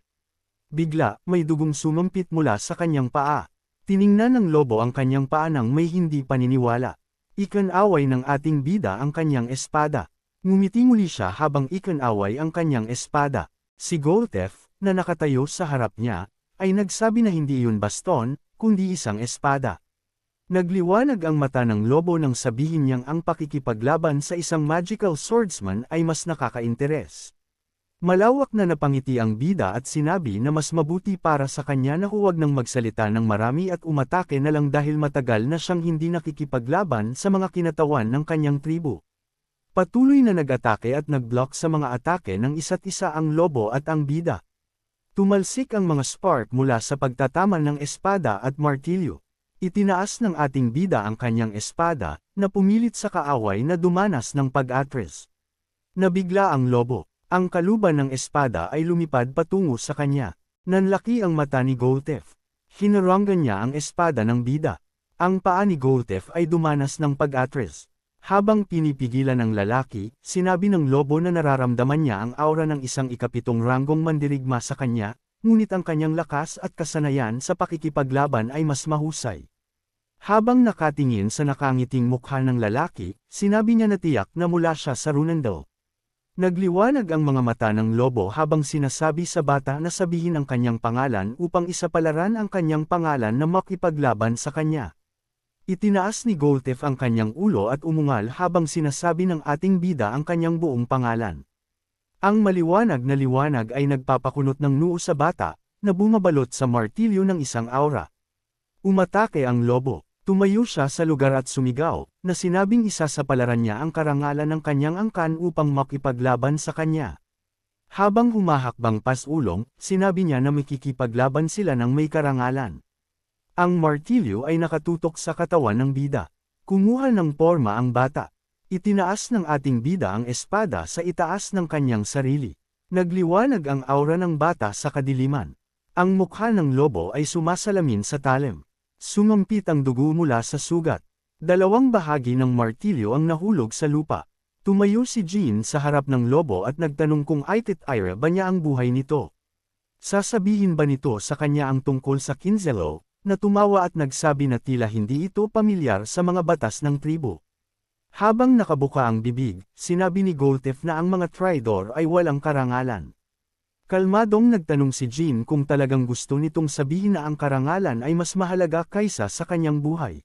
Bigla, may dugong sumampit mula sa kanyang paa. Tiningnan ng lobo ang kanyang paa nang may hindi paniniwala. Ikan-away ng ating bida ang kanyang espada. Ngumiti muli siya habang ikan-away ang kanyang espada. Si Goltef, na nakatayo sa harap niya, ay nagsabi na hindi iyon baston, kundi isang espada. Nagliwanag ang mata ng lobo nang sabihin niyang ang pakikipaglaban sa isang magical swordsman ay mas nakaka-interes. Malawak na napangiti ang bida at sinabi na mas mabuti para sa kanya na huwag nang magsalita ng marami at umatake na lang dahil matagal na siyang hindi nakikipaglaban sa mga kinatawan ng kanyang tribo. Patuloy na nag-atake at nag-block sa mga atake ng isa't isa ang lobo at ang bida. Tumalsik ang mga spark mula sa pagtataman ng espada at martilyo. Itinaas ng ating bida ang kanyang espada, na pumilit sa kaaway na dumanas ng pag-atras. Nabigla ang lobo. Ang kaluban ng espada ay lumipad patungo sa kanya. Nanlaki ang mata ni Goltef. Hinaranggan niya ang espada ng bida. Ang paa ni Goltef ay dumanas ng pag-atras. Habang pinipigilan ng lalaki, sinabi ng lobo na nararamdaman niya ang aura ng isang ikapitong ranggong mandirigma sa kanya, ngunit ang kanyang lakas at kasanayan sa pakikipaglaban ay mas mahusay. Habang nakatingin sa nakangiting mukha ng lalaki, sinabi niya na tiyak na mula siya sa Runandel. Nagliwanag ang mga mata ng lobo habang sinasabi sa bata na sabihin ang kanyang pangalan upang isapalaran ang kanyang pangalan na makipaglaban sa kanya. Itinaas ni Goltef ang kanyang ulo at umungal habang sinasabi ng ating bida ang kanyang buong pangalan. Ang maliwanag na liwanag ay nagpapakunot ng noo sa bata, na bumabalot sa martilyo ng isang aura. Umatake ang lobo. Tumayo siya sa lugar at sumigaw, na sinabing isasapalaran niya ang karangalan ng kanyang angkan upang makipaglaban sa kanya. Habang humahakbang pas-ulong, sinabi niya na makikipaglaban sila ng may karangalan. Ang martilyo ay nakatutok sa katawan ng bida. Kumuha ng porma ang bata. Itinaas ng ating bida ang espada sa itaas ng kanyang sarili. Nagliwanag ang aura ng bata sa kadiliman. Ang mukha ng lobo ay sumasalamin sa talim. Sumampit ang dugo mula sa sugat. Dalawang bahagi ng martilyo ang nahulog sa lupa. Tumayo si Jean sa harap ng lobo at nagtanong kung aitit-ira ba niya ang buhay nito. Sasabihin ba nito sa kanya ang tungkol sa Kinzelo, na tumawa at nagsabi na tila hindi ito pamilyar sa mga batas ng tribo. Habang nakabuka ang bibig, sinabi ni Goltef na ang mga Tridor ay walang karangalan. Kalmadong nagtanong si Jean kung talagang gusto nitong sabihin na ang karangalan ay mas mahalaga kaysa sa kanyang buhay.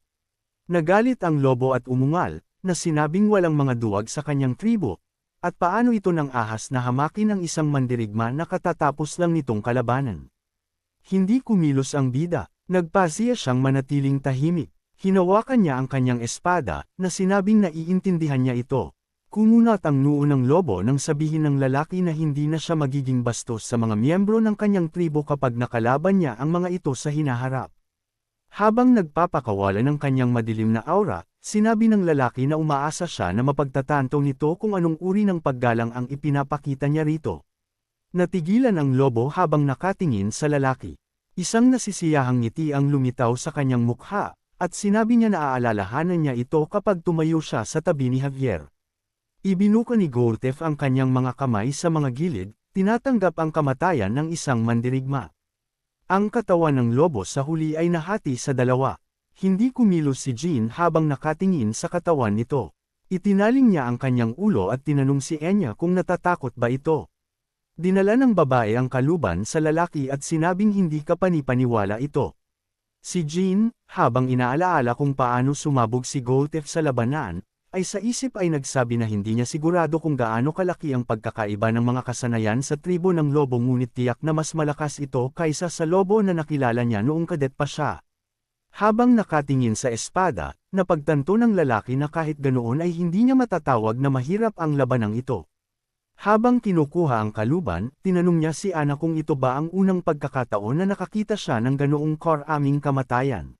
Nagalit ang lobo at umungal, na sinabing walang mga duwag sa kanyang tribo, at paano ito nang ahas na hamakin ng isang mandirigma na katatapos lang nitong kalabanan. Hindi kumilos ang bida, nagpasiya siyang manatiling tahimik. Hinawakan niya ang kanyang espada, na sinabing naiintindihan niya ito. Kumunat ang noo ng lobo nang sabihin ng lalaki na hindi na siya magiging bastos sa mga miyembro ng kanyang tribo kapag nakalaban niya ang mga ito sa hinaharap. Habang nagpapakawala ng kanyang madilim na aura, sinabi ng lalaki na umaasa siya na mapagtatanto nito kung anong uri ng paggalang ang ipinapakita niya rito. Natigilan ang lobo habang nakatingin sa lalaki. Isang nasisiyahang ngiti ang lumitaw sa kanyang mukha, at sinabi niya na aalalahanan niya ito kapag tumayo siya sa tabi ni Javier. Ibinuka ni Goltef ang kanyang mga kamay sa mga gilid, tinatanggap ang kamatayan ng isang mandirigma. Ang katawan ng lobo sa huli ay nahati sa dalawa. Hindi kumilos si Jean habang nakatingin sa katawan nito. Itinaling niya ang kanyang ulo at tinanong si Enya kung natatakot ba ito. Dinala ng babae ang kaluban sa lalaki at sinabing hindi kapanipaniwala ito. Si Jean, habang inaalaala kung paano sumabog si Goltef sa labanan, ay sa isip ay nagsabi na hindi niya sigurado kung gaano kalaki ang pagkakaiba ng mga kasanayan sa tribo ng lobo ngunit tiyak na mas malakas ito kaysa sa lobo na nakilala niya noong kadet pa siya. Habang nakatingin sa espada, napagtanto ng lalaki na kahit ganoon ay hindi niya matatawag na mahirap ang labanang ito. Habang kinukuha ang kaluban, tinanong niya si Ana kung ito ba ang unang pagkakataon na nakakita siya ng ganoong karaming kamatayan.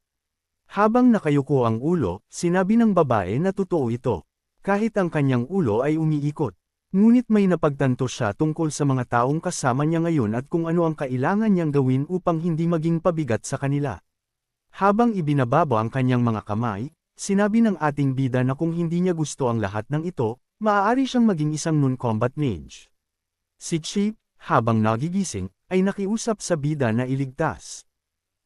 Habang nakayuko ang ulo, sinabi ng babae na totoo ito. Kahit ang kanyang ulo ay umiikot. Ngunit may napagtanto siya tungkol sa mga taong kasama niya ngayon at kung ano ang kailangan niyang gawin upang hindi maging pabigat sa kanila. Habang ibinababa ang kanyang mga kamay, sinabi ng ating bida na kung hindi niya gusto ang lahat ng ito, maaari siyang maging isang non-combat mage. Si Chip, habang nagigising, ay nakiusap sa bida na iligtas.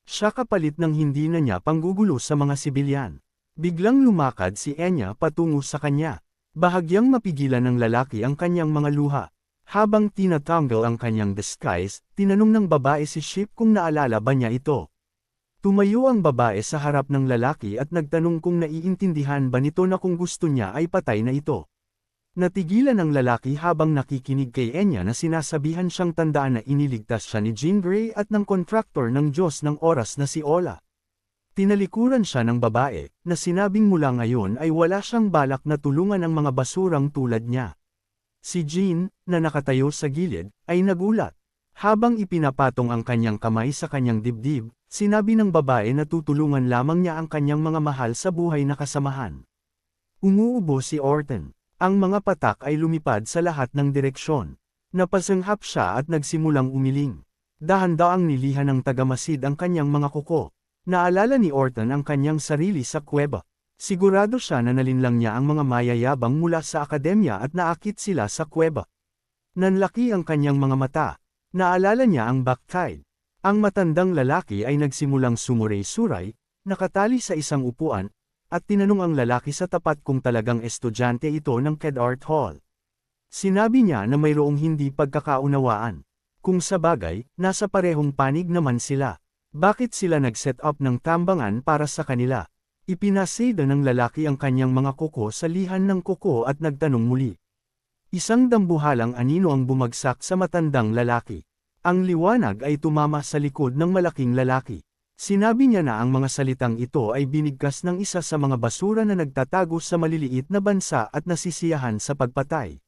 Siya kapalit ng hindi na niya panggugulo sa mga sibilyan. Biglang lumakad si Enya patungo sa kanya. Bahagyang mapigilan ng lalaki ang kanyang mga luha. Habang tinatanggal ang kanyang disguise, tinanong ng babae si Chip kung naalala ba niya ito. Tumayo ang babae sa harap ng lalaki at nagtanong kung naiintindihan ba nito na kung gusto niya ay patay na ito. Natigilan ang lalaki habang nakikinig kay Enya na sinasabihan siyang tandaan na iniligtas siya ni Jean Grey at ng kontraktor ng Diyos ng oras na si Ola. Tinalikuran siya ng babae, na sinabing mula ngayon ay wala siyang balak na tulungan ang mga basurang tulad niya. Si Jean, na nakatayo sa gilid, ay nagulat. Habang ipinapatong ang kanyang kamay sa kanyang dibdib, sinabi ng babae na tutulungan lamang niya ang kanyang mga mahal sa buhay na kasamahan. Umuubo si Orton. Ang mga patak ay lumipad sa lahat ng direksyon. Napasanghap siya at nagsimulang umiling. Dahan-daang nilihan ng tagamasid ang kanyang mga kuko. Naalala ni Orton ang kanyang sarili sa kuweba. Sigurado siya na nalinlang niya ang mga mayayabang mula sa akademya at naakit sila sa kuweba. Nanlaki ang kanyang mga mata. Naalala niya ang Bactide. Ang matandang lalaki ay nagsimulang sumuray-suray, nakatali sa isang upuan, at tinanong ang lalaki sa tapat kung talagang estudyante ito ng Kedart Hall. Sinabi niya na mayroong hindi pagkakaunawaan. Kung sa bagay, nasa parehong panig naman sila. Bakit sila nag-set up ng tambangan para sa kanila? Ipinaseda ng lalaki ang kanyang mga kuko sa lihan ng kuko at nagtanong muli. Isang dambuhalang anino ang bumagsak sa matandang lalaki. Ang liwanag ay tumama sa likod ng malaking lalaki. Sinabi niya na ang mga salitang ito ay binigkas ng isa sa mga basura na nagtatago sa maliliit na bansa at nasisiyahan sa pagpatay.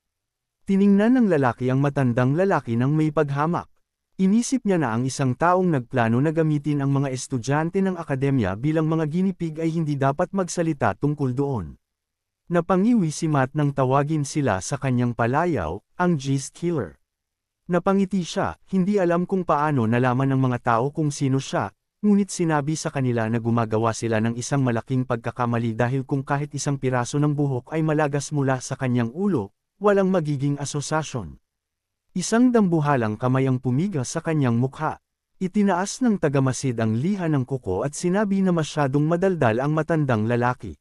Tiningnan ng lalaki ang matandang lalaki ng may paghamak. Inisip niya na ang isang taong nagplano na gamitin ang mga estudyante ng akademya bilang mga ginipig ay hindi dapat magsalita tungkol doon. Napangiwi si Matt nang tawagin sila sa kanyang palayaw, ang Gist Killer. Napangiti siya, hindi alam kung paano nalaman ng mga tao kung sino siya. Ngunit sinabi sa kanila na gumagawa sila ng isang malaking pagkakamali dahil kung kahit isang piraso ng buhok ay malagas mula sa kanyang ulo, walang magiging asosasyon. Isang dambuhalang kamay ang pumiga sa kanyang mukha. Itinaas ng tagamasid ang liha ng kuko at sinabi na masyadong madaldal ang matandang lalaki.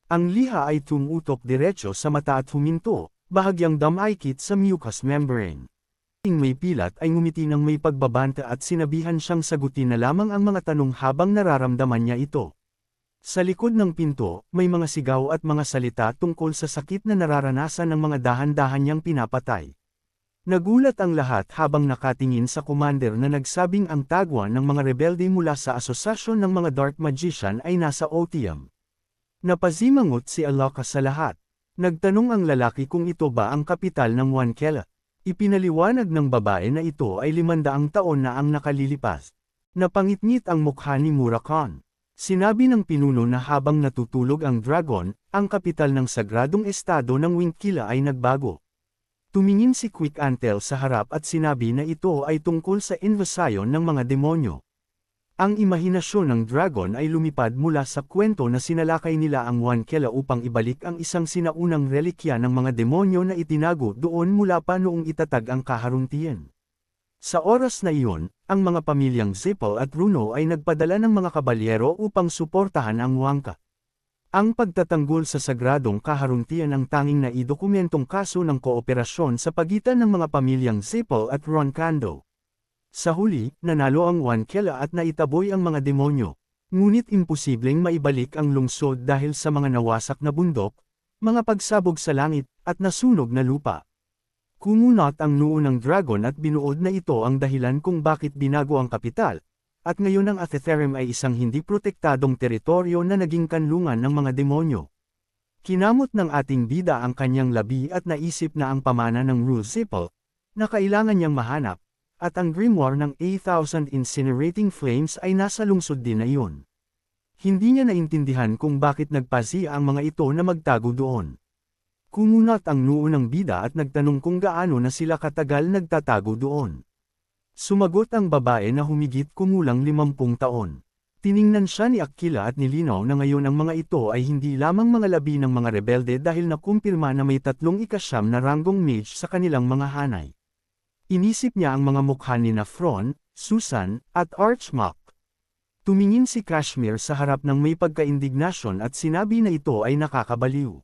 Ang liha ay tumutok diretso sa mata at huminto, bahagyang damaykit sa mucous membrane. May pilat ay ngumiti ng may pagbabanta at sinabihan siyang sagutin na lamang ang mga tanong habang nararamdaman niya ito. Sa likod ng pinto, may mga sigaw at mga salita tungkol sa sakit na nararanasan ng mga dahan-dahan niyang pinapatay. Nagulat ang lahat habang nakatingin sa commander na nagsabing ang tagwan ng mga rebelde mula sa asosasyon ng mga dark magician ay nasa Otium. Napazimangot si Alaka sa lahat. Nagtanong ang lalaki kung ito ba ang kapital ng Wankela. Ipinaliwanag ng babae na ito ay 500 taon na ang nakalilipas. Napangitngit ang mukha ni Murakon. Sinabi ng pinuno na habang natutulog ang dragon, ang kapital ng sagradong estado ng Wingkilla ay nagbago. Tumingin si Quick Antel sa harap at sinabi na ito ay tungkol sa invasion ng mga demonyo. Ang imahinasyon ng dragon ay lumipad mula sa kwento na sinalakay nila ang Wingkilla upang ibalik ang isang sinaunang relikya ng mga demonyo na itinago doon mula pa noong itatag ang kaharuntiyan. Sa oras na iyon, ang mga pamilyang Zippel at Runo ay nagpadala ng mga kabalyero upang suportahan ang Wangka. Ang pagtatanggol sa sagradong kaharuntiyan ang tanging naidokumentong kaso ng kooperasyon sa pagitan ng mga pamilyang Zippel at Roncando. Sa huli, nanalo ang Wangkilla at naitaboy ang mga demonyo. Ngunit imposibleng maibalik ang lungsod dahil sa mga nawasak na bundok, mga pagsabog sa langit, at nasunog na lupa. Kumunot ang noo ng dragon at binuod na ito ang dahilan kung bakit binago ang kapital, at ngayon ang Athetherim ay isang hindi protektadong teritoryo na naging kanlungan ng mga demonyo. Kinamot ng ating bida ang kanyang labi at naisip na ang pamana ng Rule Zippel, na kailangan niyang mahanap, at ang grimoire ng 8,000 Incinerating Flames ay nasa lungsod din na iyon. Hindi niya naintindihan kung bakit nagpasiya ang mga ito na magtago doon. Kumunot ang noo ng bida at nagtanong kung gaano na sila katagal nagtatago doon. Sumagot ang babae na humigit kumulang 50 taon. Tiningnan siya ni Aquila at nilinaw na ngayon ang mga ito ay hindi lamang mga labi ng mga rebelde dahil nakumpirma na may 3 ikasyam na ranggong mage sa kanilang mga hanay. Inisip niya ang mga mukha ni Fron, Susan, at Archmok. Tumingin si Kashmir sa harap ng may pagkaindignasyon at sinabi na ito ay nakakabaliw.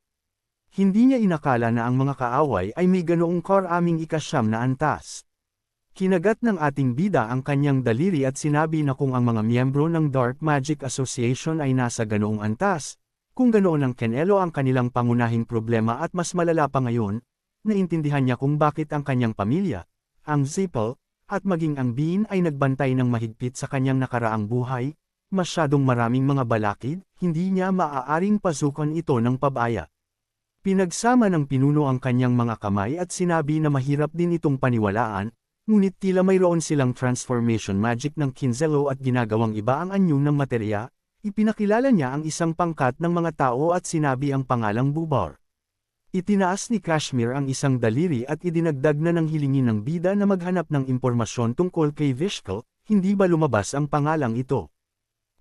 Hindi niya inakala na ang mga kaaway ay may ganoong karaming ikasyam na antas. Kinagat ng ating bida ang kanyang daliri at sinabi na kung ang mga miyembro ng Dark Magic Association ay nasa ganoong antas, kung ganoon ang Kenelo ang kanilang pangunahing problema at mas malala pa ngayon, naintindihan niya kung bakit ang kanyang pamilya, ang Zippel, at maging ang Bean ay nagbantay ng mahigpit sa kanyang nakaraang buhay, masyadong maraming mga balakid, hindi niya maaaring pasukan ito ng pabaya. Pinagsama ng pinuno ang kanyang mga kamay at sinabi na mahirap din itong paniwalaan, ngunit tila mayroon silang transformation magic ng Kinzelo at ginagawang iba ang anyo ng materya, ipinakilala niya ang isang pangkat ng mga tao at sinabi ang pangalang Bubar. Itinaas ni Kashmir ang isang daliri at idinagdag na ng hilingin ng bida na maghanap ng impormasyon tungkol kay Vishkal, hindi ba lumabas ang pangalang ito?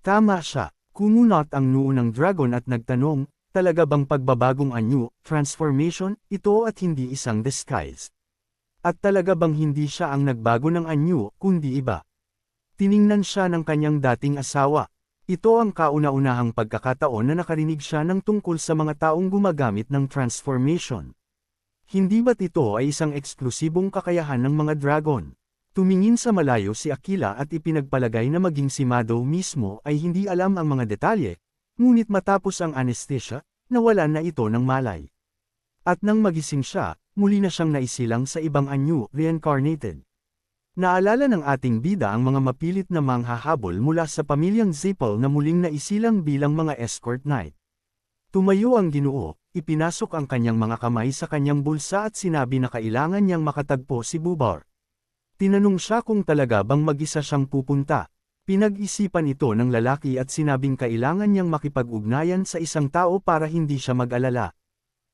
Tama siya, kumunot ang noo ng dragon at nagtanong, talaga bang pagbabagong anyo, transformation, ito at hindi isang disguise? At talaga bang hindi siya ang nagbago ng anyo, kundi iba? Tiningnan siya ng kanyang dating asawa. Ito ang kauna-unahang pagkakataon na nakarinig siya ng tungkol sa mga taong gumagamit ng transformation. Hindi ba't ito ay isang eksklusibong kakayahan ng mga dragon? Tumingin sa malayo si Aquila at ipinagpalagay na maging si Mado mismo ay hindi alam ang mga detalye, ngunit matapos ang anesthesia, nawalan na ito ng malay. At nang magising siya, muli na siyang naisilang sa ibang anyo, reincarnated. Naalala ng ating bida ang mga mapilit na manghahabol mula sa pamilyang Zippel na muling naisilang bilang mga escort knight. Tumayo ang Ginoo, ipinasok ang kanyang mga kamay sa kanyang bulsa at sinabi na kailangan niyang makatagpo si Bubar. Tinanong siya kung talaga bang mag-isa siyang pupunta. Pinag-isipan ito ng lalaki at sinabing kailangan niyang makipag-ugnayan sa isang tao para hindi siya mag-alala.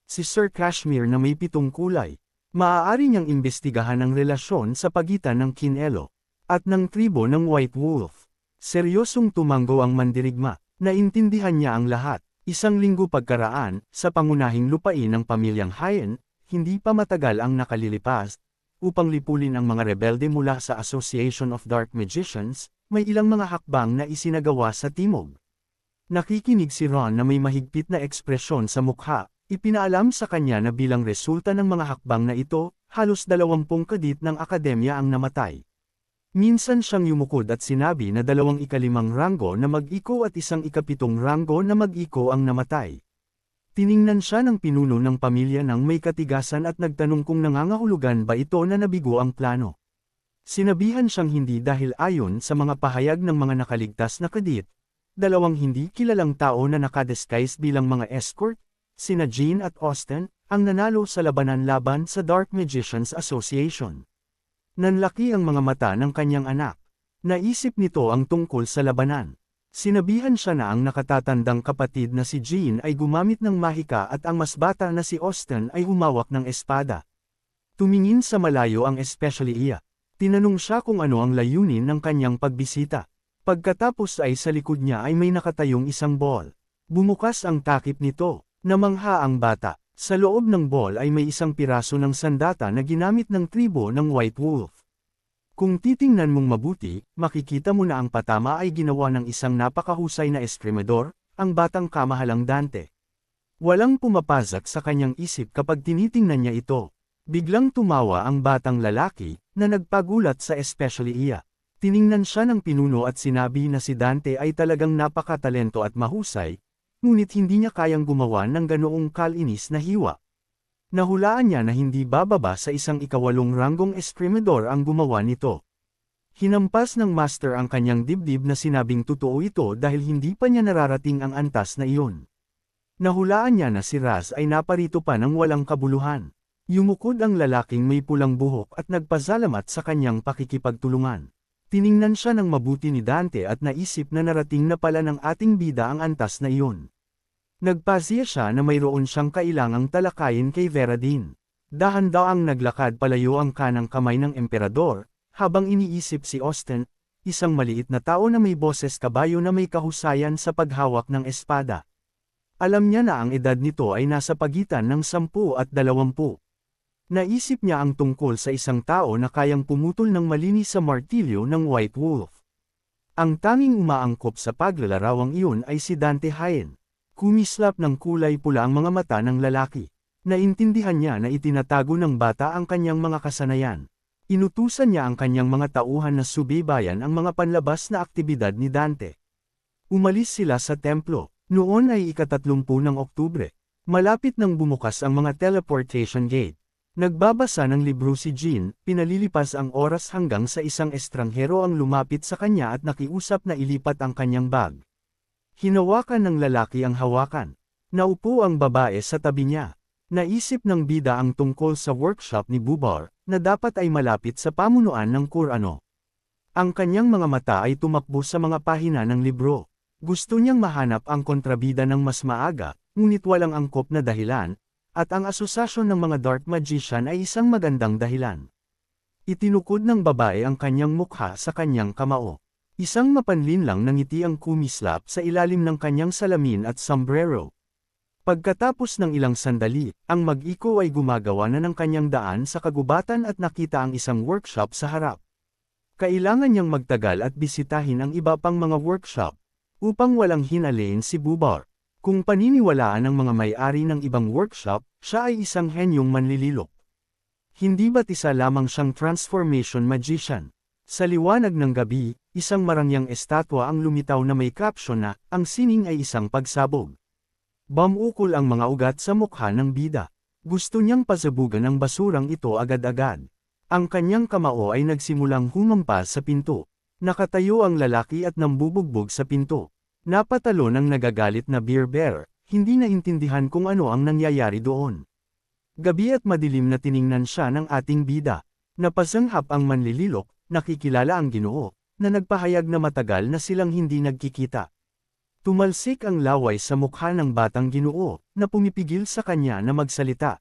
Si Sir Kashmir na may 7 kulay. Maaari niyang imbestigahan ang relasyon sa pagitan ng Kinelo at ng tribo ng White Wolf. Seryosong tumango ang mandirigma. Naintindihan niya ang lahat. 1 linggo pagkaraan, sa pangunahing lupain ng pamilyang Hayen, hindi pa matagal ang nakalilipas, upang lipulin ang mga rebelde mula sa Association of Dark Magicians, may ilang mga hakbang na isinagawa sa timog. Nakikinig si Ron na may mahigpit na ekspresyon sa mukha, ipinaalam sa kanya na bilang resulta ng mga hakbang na ito, halos 20 kadit ng akademya ang namatay. Minsan siyang yumukod at sinabi na 2 ika-5 ranggo na mag-iko at 1 ika-7 ranggo na mag-iko ang namatay. Tiningnan siya ng pinuno ng pamilya ng may katigasan at nagtanong kung nangangahulugan ba ito na nabigo ang plano. Sinabihan siyang hindi dahil ayon sa mga pahayag ng mga nakaligtas na kadit, 2 hindi kilalang tao na nakadisguise bilang mga escort, sina Jean at Austin, ang nanalo sa labanan laban sa Dark Magicians Association. Nanlaki ang mga mata ng kanyang anak. Naisip nito ang tungkol sa labanan. Sinabihan siya na ang nakatatandang kapatid na si Jean ay gumamit ng mahika at ang mas bata na si Austin ay humawak ng espada. Tumingin sa malayo ang Especialía. Tinanong siya kung ano ang layunin ng kanyang pagbisita. Pagkatapos ay sa likod niya ay may nakatayong isang ball. Bumukas ang takip nito. Namangha ang bata. Sa loob ng ball ay may isang piraso ng sandata na ginamit ng tribo ng White Wolf. Kung titingnan mong mabuti, makikita mo na ang patama ay ginawa ng isang napakahusay na eskrimador, ang batang kamahalang Dante. Walang pumapasok sa kanyang isip kapag tinitingnan niya ito. Biglang tumawa ang batang lalaki, na nagpagulat sa Especialía. Tiningnan siya ng pinuno at sinabi na si Dante ay talagang napakatalento at mahusay, ngunit hindi niya kayang gumawa ng ganoong kalinis na hiwa. Nahulaan niya na hindi bababa sa isang ikawalong ranggong eskrimador ang gumawa nito. Hinampas ng master ang kanyang dibdib na sinabing totoo ito dahil hindi pa niya nararating ang antas na iyon. Nahulaan niya na si Raz ay naparito pa ng walang kabuluhan. Yumukod ang lalaking may pulang buhok at nagpasalamat sa kanyang pakikipagtulungan. Tiningnan siya ng mabuti ni Dante at naisip na narating na pala ng ating bida ang antas na iyon. Nagpasiya siya na mayroon siyang kailangang talakayin kay Veradin. Dahan-daang naglakad palayo ang kanang kamay ng emperador, habang iniisip si Austin, isang maliit na tao na may boses kabayo na may kahusayan sa paghawak ng espada. Alam niya na ang edad nito ay nasa pagitan ng 10 at 20. Naisip niya ang tungkol sa isang tao na kayang pumutol ng malinis sa martilyo ng White Wolf. Ang tanging umaangkop sa paglalarawang iyon ay si Dante Hayen. Kumislap ng kulay pula ang mga mata ng lalaki. Naintindihan niya na itinatago ng bata ang kanyang mga kasanayan. Inutusan niya ang kanyang mga tauhan na subaybayan ang mga panlabas na aktibidad ni Dante. Umalis sila sa templo. Noon ay ika-30 ng Oktubre. Malapit nang bumukas ang mga teleportation gate. Nagbabasa ng libro si Jean, pinalilipas ang oras hanggang sa isang estranghero ang lumapit sa kanya at nakiusap na ilipat ang kanyang bag. Hinawakan ng lalaki ang hawakan. Naupo ang babae sa tabi niya. Naisip ng bida ang tungkol sa workshop ni Bubar, na dapat ay malapit sa pamunuan ng Kurano. Ang kanyang mga mata ay tumakbo sa mga pahina ng libro. Gusto niyang mahanap ang kontrabida ng mas maaga, ngunit walang angkop na dahilan, at ang asosasyon ng mga dark magician ay isang magandang dahilan. Itinukod ng babae ang kanyang mukha sa kanyang kamao. Isang mapanlinlang na ngiti ang kumislap sa ilalim ng kanyang salamin at sombrero. Pagkatapos ng ilang sandali, ang mag-iko ay gumagawa na ng kanyang daan sa kagubatan at nakita ang isang workshop sa harap. Kailangan niyang magtagal at bisitahin ang iba pang mga workshop, upang walang hinalain si Bubar. Kung paniniwalaan ng mga may-ari ng ibang workshop, siya ay isang henyong manlililok. Hindi ba't isa lamang siyang transformation magician? Sa liwanag ng gabi, isang marangyang estatwa ang lumitaw na may caption na, ang sining ay isang pagsabog. Bumukol ang mga ugat sa mukha ng bida. Gusto niyang pasabugan ang basurang ito agad-agad. Ang kanyang kamao ay nagsimulang humampas sa pinto. Nakatayo ang lalaki at nambubugbog sa pinto. Napatalo ng nagagalit na beer bear, hindi naintindihan kung ano ang nangyayari doon. Gabi at madilim na tiningnan siya ng ating bida. Napasanghap ang manlililok, nakikilala ang Ginoo, na nagpahayag na matagal na silang hindi nagkikita. Tumalsik ang laway sa mukha ng batang Ginoo, na pumipigil sa kanya na magsalita.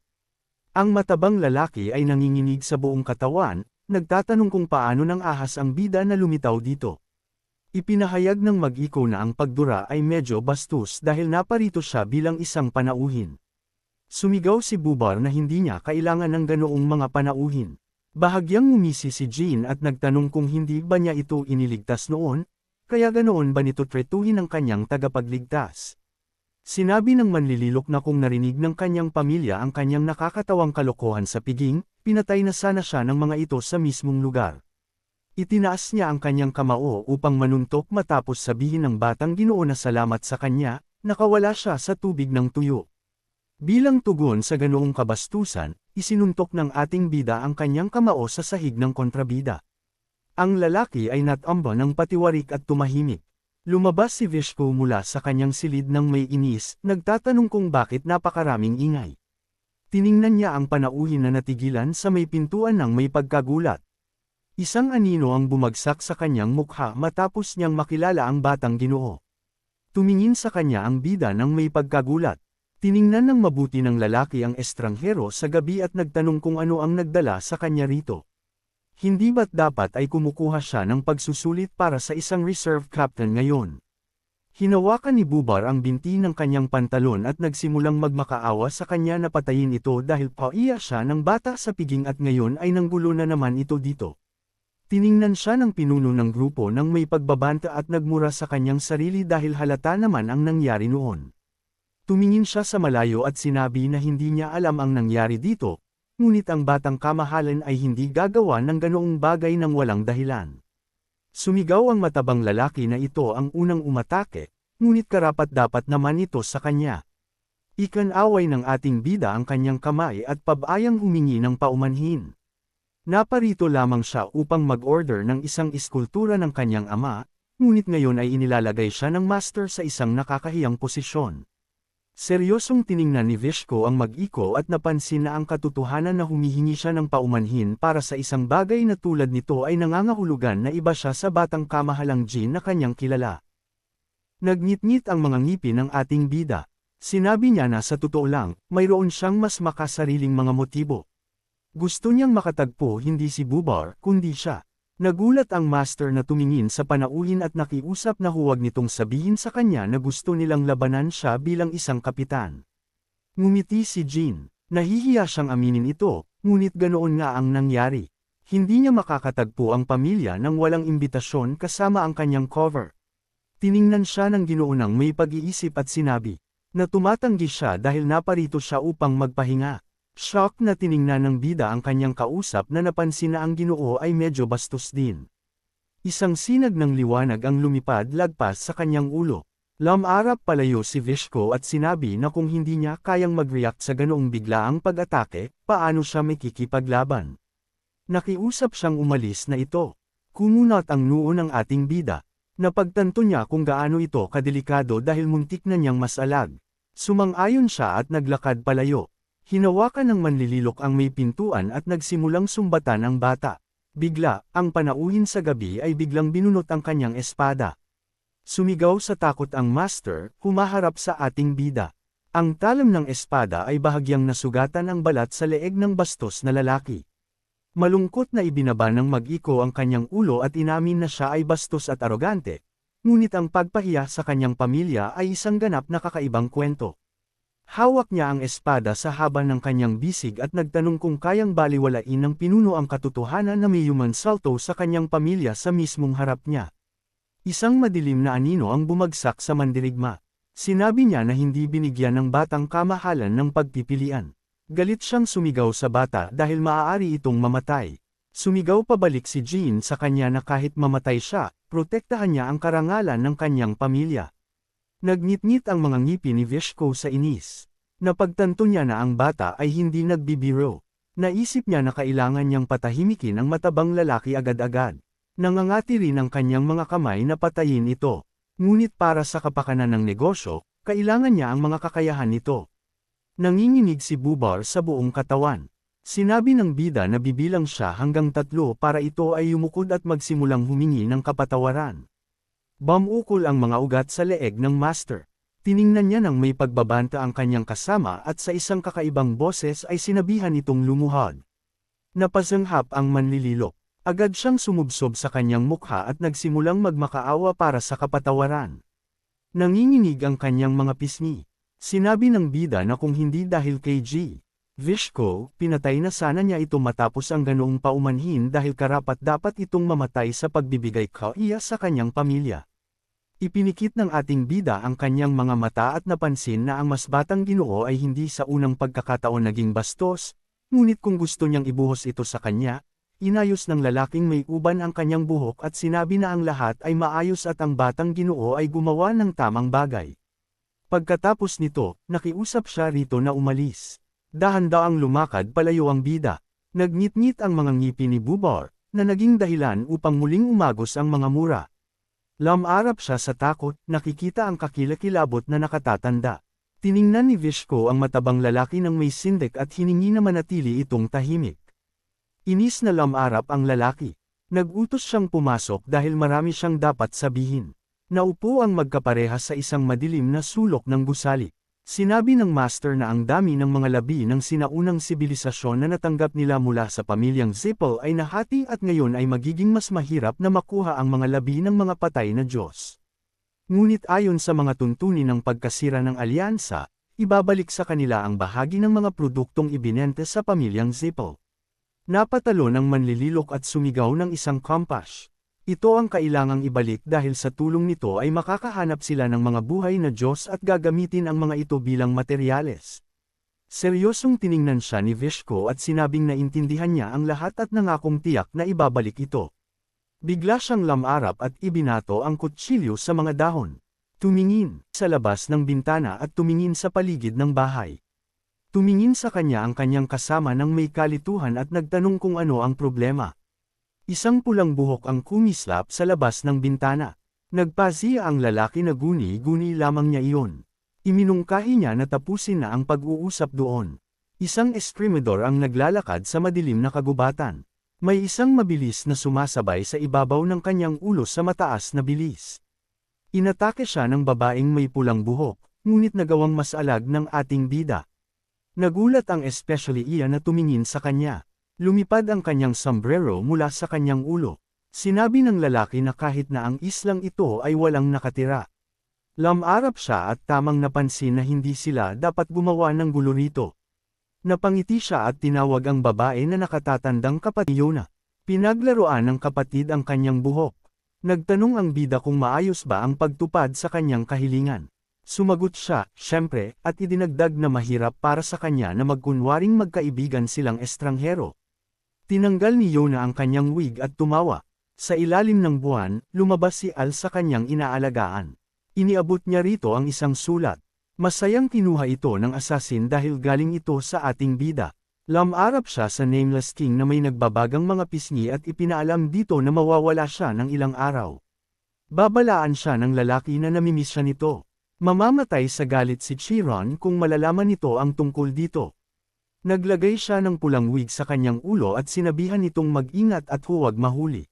Ang matabang lalaki ay nanginginig sa buong katawan, nagtatanong kung paano nang ahas ang bida na lumitaw dito. Ipinahayag ng mag-iko na ang pagdura ay medyo bastos dahil naparito siya bilang isang panauhin. Sumigaw si Bubar na hindi niya kailangan ng ganoong mga panauhin. Bahagyang ngumisi si Jean at nagtanong kung hindi ba niya ito iniligtas noon, kaya ganoon ba nito tretuhin ang kanyang tagapagligtas. Sinabi ng manlililok na kung narinig ng kanyang pamilya ang kanyang nakakatawang kalokohan sa piging, pinatay na sana siya ng mga ito sa mismong lugar. Itinaas niya ang kanyang kamao upang manuntok matapos sabihin ng batang Ginoo na salamat sa kanya, nakawala siya sa tubig ng tuyo. Bilang tugon sa ganoong kabastusan, isinuntok ng ating bida ang kanyang kamao sa sahig ng kontrabida. Ang lalaki ay natamba ng patiwarik at tumahimik. Lumabas si Vishko mula sa kanyang silid ng may inis, nagtatanong kung bakit napakaraming ingay. Tiningnan niya ang panauhin na natigilan sa may pintuan ng may pagkagulat. Isang anino ang bumagsak sa kanyang mukha matapos niyang makilala ang batang Ginoo. Tumingin sa kanya ang bida ng may pagkagulat. Tiningnan ng mabuti ng lalaki ang estranghero sa gabi at nagtanong kung ano ang nagdala sa kanya rito. Hindi ba't dapat ay kumukuha siya ng pagsusulit para sa isang reserve captain ngayon? Hinawakan ni Bubar ang binti ng kanyang pantalon at nagsimulang magmakaawa sa kanya na patayin ito dahil pauiya siya ng bata sa piging at ngayon ay nanggulo na naman ito dito. Tiningnan siya ng pinuno ng grupo nang may pagbabanta at nagmura sa kanyang sarili dahil halata naman ang nangyari noon. Tumingin siya sa malayo at sinabi na hindi niya alam ang nangyari dito, ngunit ang batang kamahalan ay hindi gagawa ng ganoong bagay ng walang dahilan. Sumigaw ang matabang lalaki na ito ang unang umatake, ngunit karapat-dapat naman ito sa kanya. Ikan-away ng ating bida ang kanyang kamay at pabayang humingi ng paumanhin. Naparito lamang siya upang mag-order ng isang iskultura ng kanyang ama, ngunit ngayon ay inilalagay siya ng master sa isang nakakahiyang posisyon. Seryosong tiningnan ni Vishko ang mag-iko at napansin na ang katotohanan na humihingi siya ng paumanhin para sa isang bagay na tulad nito ay nangangahulugan na iba siya sa batang kamahalang Jin na kanyang kilala. Nagngit-ngit ang mga ngipin ng ating bida. Sinabi niya na sa totoo lang, mayroon siyang mas makasariling mga motibo. Gusto niyang makatagpo hindi si Bubar, kundi siya. Nagulat ang master na tumingin sa panauhin at nakiusap na huwag nitong sabihin sa kanya na gusto nilang labanan siya bilang isang kapitan. Ngumiti si Jin. Nahihiya siyang aminin ito, ngunit ganoon nga ang nangyari. Hindi niya makakatagpo ang pamilya nang walang imbitasyon kasama ang kanyang cover. Tiningnan siya ng ginoonang may pag-iisip at sinabi, na tumatanggi siya dahil naparito siya upang magpahinga. Shock na tiningnan ng bida ang kanyang kausap na napansin na ang Ginoo ay medyo bastos din. Isang sinag ng liwanag ang lumipad lagpas sa kanyang ulo. Lumarap palayo si Vishko at sinabi na kung hindi niya kayang mag-react sa ganoong biglaang pag-atake, paano siya makikipaglaban. Nakiusap siyang umalis na ito. Kumunat ang noo ng ating bida. Napagtanto niya kung gaano ito kadelikado dahil muntik na niyang masalag. Sumang-ayon siya at naglakad palayo. Hinawakan ng manlililok ang may pintuan at nagsimulang sumbatan ang bata. Bigla, ang panauhin sa gabi ay biglang binunot ang kanyang espada. Sumigaw sa takot ang master, humaharap sa ating bida. Ang talam ng espada ay bahagyang nasugatan ang balat sa leeg ng bastos na lalaki. Malungkot na ibinaba ng mag-iko ang kanyang ulo at inamin na siya ay bastos at arogante, ngunit ang pagpahiya sa kanyang pamilya ay isang ganap na kakaibang kwento. Hawak niya ang espada sa haba ng kanyang bisig at nagtanong kung kayang baliwalain ng pinuno ang katotohanan na may human salto sa kanyang pamilya sa mismong harap niya. Isang madilim na anino ang bumagsak sa mandirigma. Sinabi niya na hindi binigyan ng batang kamahalan ng pagpipilian. Galit siyang sumigaw sa bata dahil maaari itong mamatay. Sumigaw pabalik si Jean sa kanya na kahit mamatay siya, protektahan niya ang karangalan ng kanyang pamilya. Nagngit-ngit ang mga ngipin ni Vishko sa inis. Napagtanto niya na ang bata ay hindi nagbibiro. Naisip niya na kailangan niyang patahimikin ang matabang lalaki agad-agad. Nangangati rin ang kanyang mga kamay na patayin ito. Ngunit para sa kapakanan ng negosyo, kailangan niya ang mga kakayahan nito. Nanginginig si Bubar sa buong katawan. Sinabi ng bida na bibilang siya hanggang 3 para ito ay yumukod at magsimulang humingi ng kapatawaran. Bumukol ang mga ugat sa leeg ng master. Tiningnan niya nang may pagbabanta ang kanyang kasama at sa isang kakaibang boses ay sinabihan itong lumuhod. Napasanghap ang manlililok. Agad siyang sumubsob sa kanyang mukha at nagsimulang magmakaawa para sa kapatawaran. Nanginginig ang kanyang mga pisngi. Sinabi ng bida na kung hindi dahil kay Vishko, pinatay na sana niya ito matapos ang ganoong paumanhin dahil karapat-dapat itong mamatay sa pagbibigay kauya sa kanyang pamilya. Ipinikit ng ating bida ang kanyang mga mata at napansin na ang mas batang Ginoo ay hindi sa unang pagkakataon naging bastos, ngunit kung gusto niyang ibuhos ito sa kanya, inayos ng lalaking may uban ang kanyang buhok at sinabi na ang lahat ay maayos at ang batang Ginoo ay gumawa ng tamang bagay. Pagkatapos nito, nakiusap siya rito na umalis. Dahan-daang lumakad palayo ang bida. Nagngit-ngit ang mga ngipin ni Bubar, na naging dahilan upang muling umagos ang mga mura. Lumarap siya sa takot, nakikita ang kakilakilabot na nakatatanda. Tiningnan ni Vishko ang matabang lalaki ng may sindik at hiningi na manatili itong tahimik. Inis na lumarap ang lalaki. Nag-utos siyang pumasok dahil marami siyang dapat sabihin. Naupo ang magkaparehas sa isang madilim na sulok ng gusali. Sinabi ng master na ang dami ng mga labi ng sinaunang sibilisasyon na natanggap nila mula sa pamilyang Zippel ay nahati at ngayon ay magiging mas mahirap na makuha ang mga labi ng mga patay na Diyos. Ngunit ayon sa mga tuntunin ng pagkasira ng alyansa, ibabalik sa kanila ang bahagi ng mga produktong ibinente sa pamilyang Zippel. Napatalo ng manlililok at sumigaw ng isang kompash. Ito ang kailangang ibalik dahil sa tulong nito ay makakahanap sila ng mga buhay na Diyos at gagamitin ang mga ito bilang materyales. Seryosong tiningnan siya ni Vishko at sinabing naintindihan niya ang lahat at nangakong tiyak na ibabalik ito. Bigla siyang lamarap at ibinato ang kutsilyo sa mga dahon. Tumingin sa labas ng bintana at tumingin sa paligid ng bahay. Tumingin sa kanya ang kanyang kasama ng may kalituhan at nagtanong kung ano ang problema. Isang pulang buhok ang kumislap sa labas ng bintana. Nagpaziya ang lalaki na guni-guni lamang niya iyon. Iminungkahi niya na tapusin na ang pag-uusap doon. Isang eskrimedor ang naglalakad sa madilim na kagubatan. May isang mabilis na sumasabay sa ibabaw ng kanyang ulo sa mataas na bilis. Inatake siya ng babaeng may pulang buhok, ngunit nagawang masalag ng ating bida. Nagulat ang especially iya na tumingin sa kanya. Lumipad ang kanyang sombrero mula sa kanyang ulo. Sinabi ng lalaki na kahit na ang islang ito ay walang nakatira. Lamarap siya at tamang napansin na hindi sila dapat gumawa ng gulo rito. Napangiti siya at tinawag ang babae na nakatatandang kapatid Yona. Pinaglaruan ng kapatid ang kanyang buhok. Nagtanong ang bida kung maayos ba ang pagtupad sa kanyang kahilingan. Sumagot siya, syempre, at idinagdag na mahirap para sa kanya na magkunwaring magkaibigan silang estranghero. Tinanggal ni Yona ang kanyang wig at tumawa. Sa ilalim ng buwan, lumabas si Al sa kanyang inaalagaan. Iniabot niya rito ang isang sulat. Masayang kinuha ito ng assassin dahil galing ito sa ating bida. Lamarap siya sa Nameless King na may nagbabagang mga pisngi at ipinaalam dito na mawawala siya ng ilang araw. Babalaan siya ng lalaki na namimiss siya nito. Mamamatay sa galit si Chiron kung malalaman nito ang tungkol dito. Naglagay siya ng pulang wig sa kanyang ulo at sinabihan nitong mag-ingat at huwag mahuli.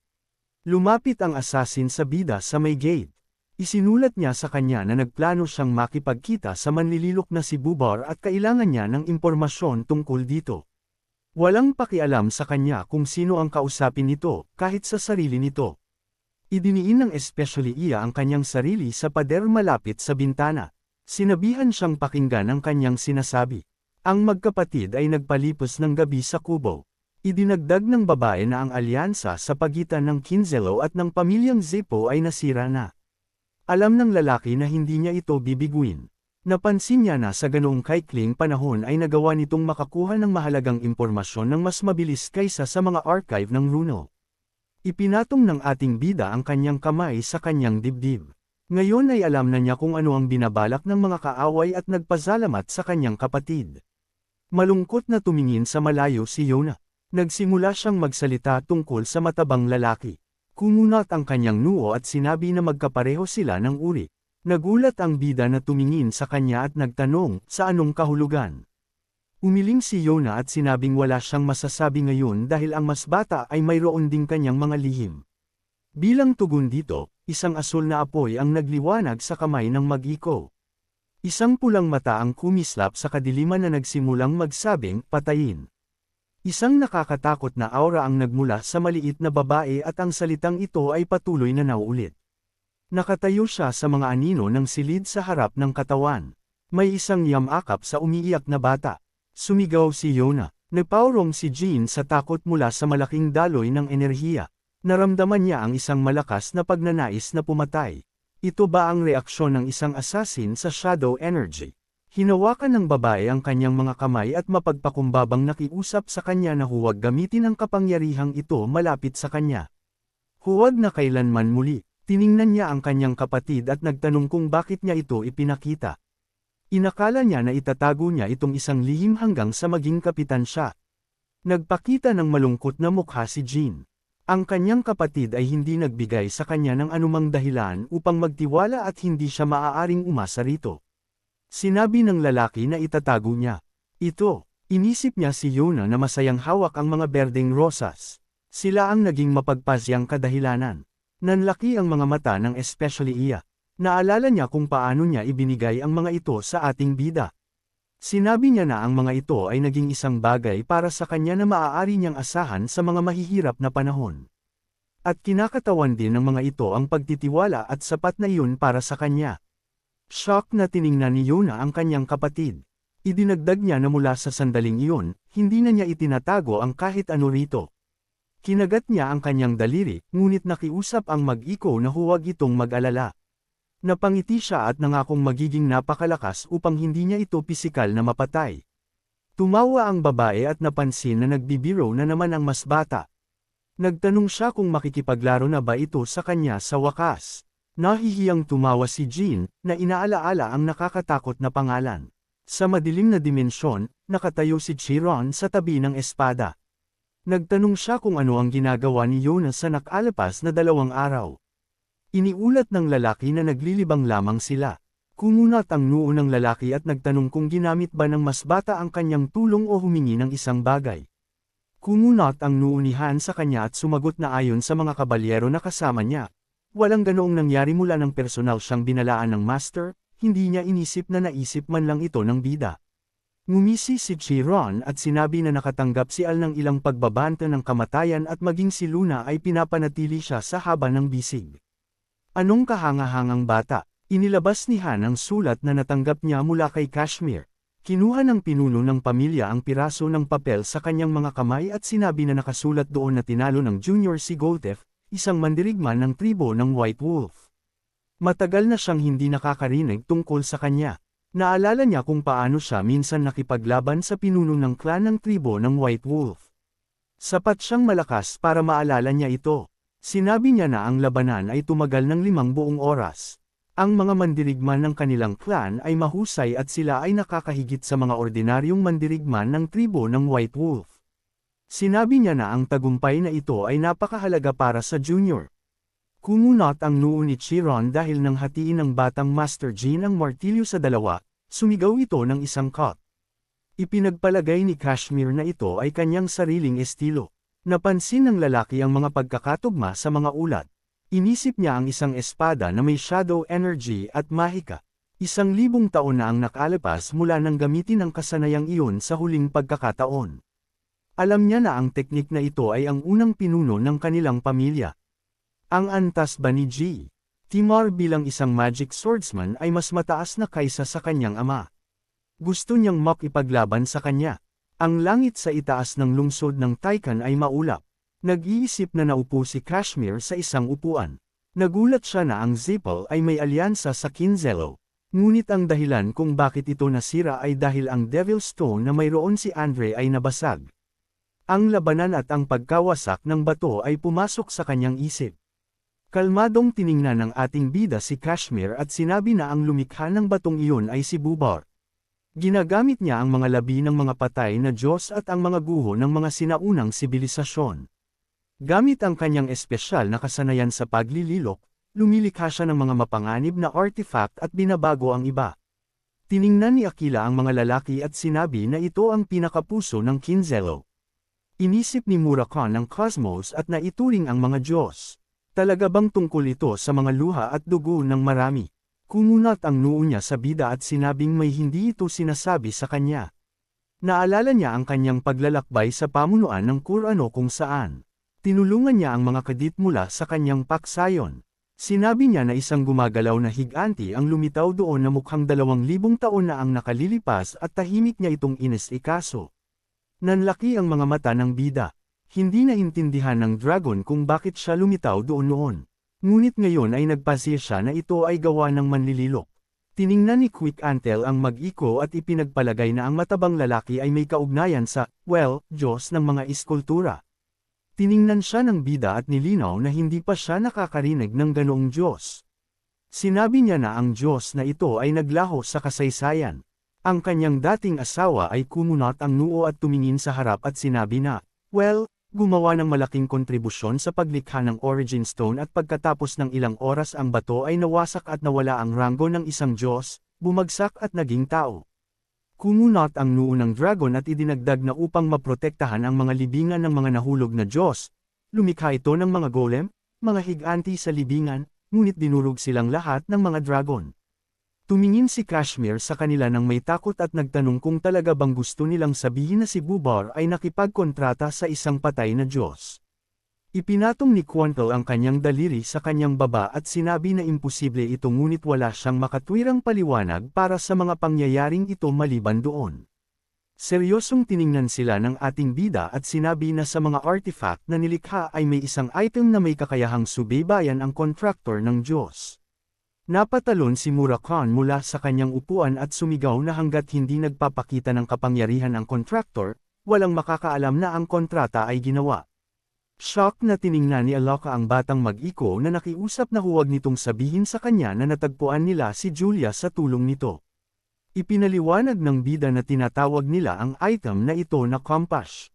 Lumapit ang assassin sa bida sa may gate. Isinulat niya sa kanya na nagplano siyang makipagkita sa manlililok na si Bubar at kailangan niya ng impormasyon tungkol dito. Walang pakialam sa kanya kung sino ang kausapin nito, kahit sa sarili nito. Idiniin ng especially iya ang kanyang sarili sa pader malapit sa bintana. Sinabihan siyang pakinggan ang kanyang sinasabi. Ang magkapatid ay nagpalipos ng gabi sa kubo. Idinagdag ng babae na ang alyansa sa pagitan ng Kinzelo at ng pamilyang Zippo ay nasira na. Alam ng lalaki na hindi niya ito bibiguin. Napansin niya na sa ganoong kaikling panahon ay nagawa nitong makakuha ng mahalagang impormasyon ng mas mabilis kaysa sa mga archive ng Runo. Ipinatong ng ating bida ang kanyang kamay sa kanyang dibdib. Ngayon ay alam na niya kung ano ang binabalak ng mga kaaway at nagpasalamat sa kanyang kapatid. Malungkot na tumingin sa malayo si Yona. Nagsimula siyang magsalita tungkol sa matabang lalaki. Kumunat ang kanyang noo at sinabi na magkapareho sila ng uri. Nagulat ang bida na tumingin sa kanya at nagtanong, sa anong kahulugan? Umiling si Yona at sinabing wala siyang masasabi ngayon dahil ang mas bata ay mayroon ding kanyang mga lihim. Bilang tugon dito, isang asul na apoy ang nagliwanag sa kamay ng mag-iko. Isang pulang mata ang kumislap sa kadiliman na nagsimulang magsabing, patayin. Isang nakakatakot na aura ang nagmula sa maliit na babae at ang salitang ito ay patuloy na nauulit. Nakatayo siya sa mga anino ng silid sa harap ng katawan. May isang yamakap sa umiiyak na bata. Sumigaw si Yona. Nagpaurong si Jean sa takot mula sa malaking daloy ng enerhiya. Naramdaman niya ang isang malakas na pagnanais na pumatay. Ito ba ang reaksyon ng isang assassin sa shadow energy? Hinawakan ng babae ang kanyang mga kamay at mapagpakumbabang nakiusap sa kanya na huwag gamitin ang kapangyarihang ito malapit sa kanya. Huwag na kailanman muli. Tiningnan niya ang kanyang kapatid at nagtanong kung bakit niya ito ipinakita. Inakala niya na itatago niya itong isang lihim hanggang sa maging kapitan siya. Nagpakita ng malungkot na mukha si Jean. Ang kanyang kapatid ay hindi nagbigay sa kanya ng anumang dahilan upang magtiwala at hindi siya maaaring umasa rito. Sinabi ng lalaki na itatago niya. Ito, inisip niya si Yona na masayang hawak ang mga berdeng rosas. Sila ang naging mapagpasyang kadahilanan. Nanlaki ang mga mata ng especially iya. Naalala niya kung paano niya ibinigay ang mga ito sa ating bida. Sinabi niya na ang mga ito ay naging isang bagay para sa kanya na maaari niyang asahan sa mga mahihirap na panahon. At kinakatawan din ng mga ito ang pagtitiwala at sapat na iyon para sa kanya. Shock na tiningnan ni Yona ang kanyang kapatid. Idinagdag niya na mula sa sandaling iyon, hindi na niya itinatago ang kahit ano rito. Kinagat niya ang kanyang daliri, ngunit nakiusap ang mag-iko na huwag itong mag-alala. Napangiti siya at nangakong magiging napakalakas upang hindi niya ito pisikal na mapatay. Tumawa ang babae at napansin na nagbibiro na naman ang mas bata. Nagtanong siya kung makikipaglaro na ba ito sa kanya sa wakas. Nahihiyang tumawa si Jean, na inaalaala ang nakakatakot na pangalan. Sa madilim na dimensyon, nakatayo si Chiron sa tabi ng espada. Nagtanong siya kung ano ang ginagawa ni Yona sa nakalipas na 2 araw. Iniulat ng lalaki na naglilibang lamang sila. Kumunat ang noo ng lalaki at nagtanong kung ginamit ba ng mas bata ang kanyang tulong o humingi ng isang bagay. Kumunat ang noo ni Han sa kanya at sumagot na ayon sa mga kabalyero na kasama niya. Walang ganoong nangyari mula ng personal siyang binalaan ng master, hindi niya inisip na naisip man lang ito ng bida. Ngumisi si Chiron at sinabi na nakatanggap si Al ng ilang pagbabanta ng kamatayan at maging si Luna ay pinapanatili siya sa haba ng bisig. Anong kahangahangang bata? Inilabas ni Han ang sulat na natanggap niya mula kay Kashmir. Kinuha ng pinuno ng pamilya ang piraso ng papel sa kanyang mga kamay at sinabi na nakasulat doon na tinalo ng Junior si Goltef, isang mandirigma ng tribo ng White Wolf. Matagal na siyang hindi nakakarinig tungkol sa kanya. Naalala niya kung paano siya minsan nakipaglaban sa pinuno ng clan ng tribo ng White Wolf. Sapat siyang malakas para maalala niya ito. Sinabi niya na ang labanan ay tumagal ng 5 buong oras. Ang mga mandirigma ng kanilang clan ay mahusay at sila ay nakakahigit sa mga ordinaryong mandirigma ng tribo ng White Wolf. Sinabi niya na ang tagumpay na ito ay napakahalaga para sa Junior. Kumunat ang noo ni Chiron dahil nang hatiin ng batang Master Jean ang martilyo sa 2, sumigaw ito ng isang cut. Ipinagpalagay ni Kashmir na ito ay kanyang sariling estilo. Napansin ng lalaki ang mga pagkakatugma sa mga ulat. Inisip niya ang isang espada na may shadow energy at mahika. 1,000 taon na ang nakalipas mula nang gamitin ang kasanayang iyon sa huling pagkakataon. Alam niya na ang teknik na ito ay ang unang pinuno ng kanilang pamilya. Ang antas ba ni G. Timar bilang isang magic swordsman ay mas mataas na kaysa sa kanyang ama. Gusto niyang makipaglaban sa kanya. Ang langit sa itaas ng lungsod ng Taikan ay maulap. Nag-iisip na naupo si Kashmir sa isang upuan. Nagulat siya na ang Zippel ay may alyansa sa Kinzelo. Ngunit ang dahilan kung bakit ito nasira ay dahil ang Devil Stone na mayroon si Andre ay nabasag. Ang labanan at ang pagkawasak ng bato ay pumasok sa kanyang isip. Kalmadong tiningnan ng ating bida si Kashmir at sinabi na ang lumikha ng batong iyon ay si Bubar. Ginagamit niya ang mga labi ng mga patay na Diyos at ang mga guho ng mga sinaunang sibilisasyon. Gamit ang kanyang espesyal na kasanayan sa paglililok, lumilikha siya ng mga mapanganib na artifact at binabago ang iba. Tiningnan ni Aquila ang mga lalaki at sinabi na ito ang pinakapuso ng Kinzelo. Inisip ni Murakami ang cosmos at naituring ang mga Diyos. Talaga bang tungkol ito sa mga luha at dugo ng marami? Kumunat ang noo niya sa bida at sinabing may hindi ito sinasabi sa kanya. Naalala niya ang kanyang paglalakbay sa pamunuan ng Kurano kung saan. Tinulungan niya ang mga kadit mula sa kanyang paksayon. Sinabi niya na isang gumagalaw na higanti ang lumitaw doon na mukhang 2,000 taon na ang nakalilipas at tahimik niya itong inis-ikaso. Nanlaki ang mga mata ng bida. Hindi naintindihan ng dragon kung bakit siya lumitaw doon noon. Ngunit ngayon ay nagpasiya siya na ito ay gawa ng manlililok. Tiningnan ni Quick Antel ang mag-iko at ipinagpalagay na ang matabang lalaki ay may kaugnayan sa, Diyos ng mga iskultura. Tiningnan siya ng bida at nilinaw na hindi pa siya nakakarinig ng ganoong Diyos. Sinabi niya na ang Diyos na ito ay naglaho sa kasaysayan. Ang kanyang dating asawa ay kumunat ang noo at tumingin sa harap at sinabi na, gumawa ng malaking kontribusyon sa paglikha ng Origin Stone at pagkatapos ng ilang oras ang bato ay nawasak at nawala ang ranggo ng isang Diyos, bumagsak at naging tao. Kumunat ang noo ng dragon at idinagdag na upang maprotektahan ang mga libingan ng mga nahulog na Diyos, lumikha ito ng mga golem, mga higanti sa libingan, ngunit dinurog silang lahat ng mga dragon. Tumingin si Kashmir sa kanila nang may takot at nagtanong kung talaga bang gusto nilang sabihin na si Bubar ay nakipagkontrata sa isang patay na Diyos. Ipinatong ni Quantle ang kanyang daliri sa kanyang baba at sinabi na imposible ito ngunit wala siyang makatwirang paliwanag para sa mga pangyayaring ito maliban doon. Seryosong tiningnan sila ng ating bida at sinabi na sa mga artifact na nilikha ay may isang item na may kakayahang subaybayan ang contractor ng Diyos. Napatalon si Murakami mula sa kanyang upuan at sumigaw na hanggat hindi nagpapakita ng kapangyarihan ang contractor, walang makakaalam na ang kontrata ay ginawa. Shock na tiningnan ni Alaka ang batang mag-iko na nakiusap na huwag nitong sabihin sa kanya na natagpuan nila si Julia sa tulong nito. Ipinaliwanag ng bida na tinatawag nila ang item na ito na compass.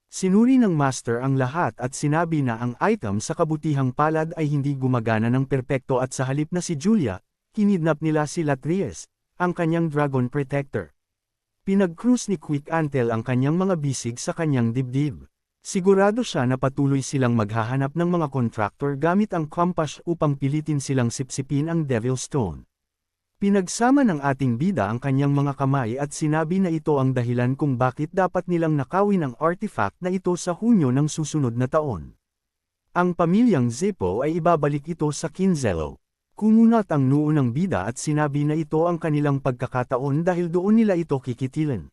Sinuri ng master ang lahat at sinabi na ang item sa kabutihang palad ay hindi gumagana ng perpekto at sa halip na si Julia, kinidnap nila si Latries, ang kanyang dragon protector. Pinag-cruise ni Quick Antel ang kanyang mga bisig sa kanyang dibdib. Sigurado siya na patuloy silang maghahanap ng mga contractor gamit ang compass upang pilitin silang sipsipin ang Devil Stone. Pinagsama ng ating bida ang kanyang mga kamay at sinabi na ito ang dahilan kung bakit dapat nilang nakawin ang artifact na ito sa Hunyo ng susunod na taon. Ang pamilyang Zeppo ay ibabalik ito sa Kinzello. Kumunat ang noo ng bida at sinabi na ito ang kanilang pagkakataon dahil doon nila ito kikitilin.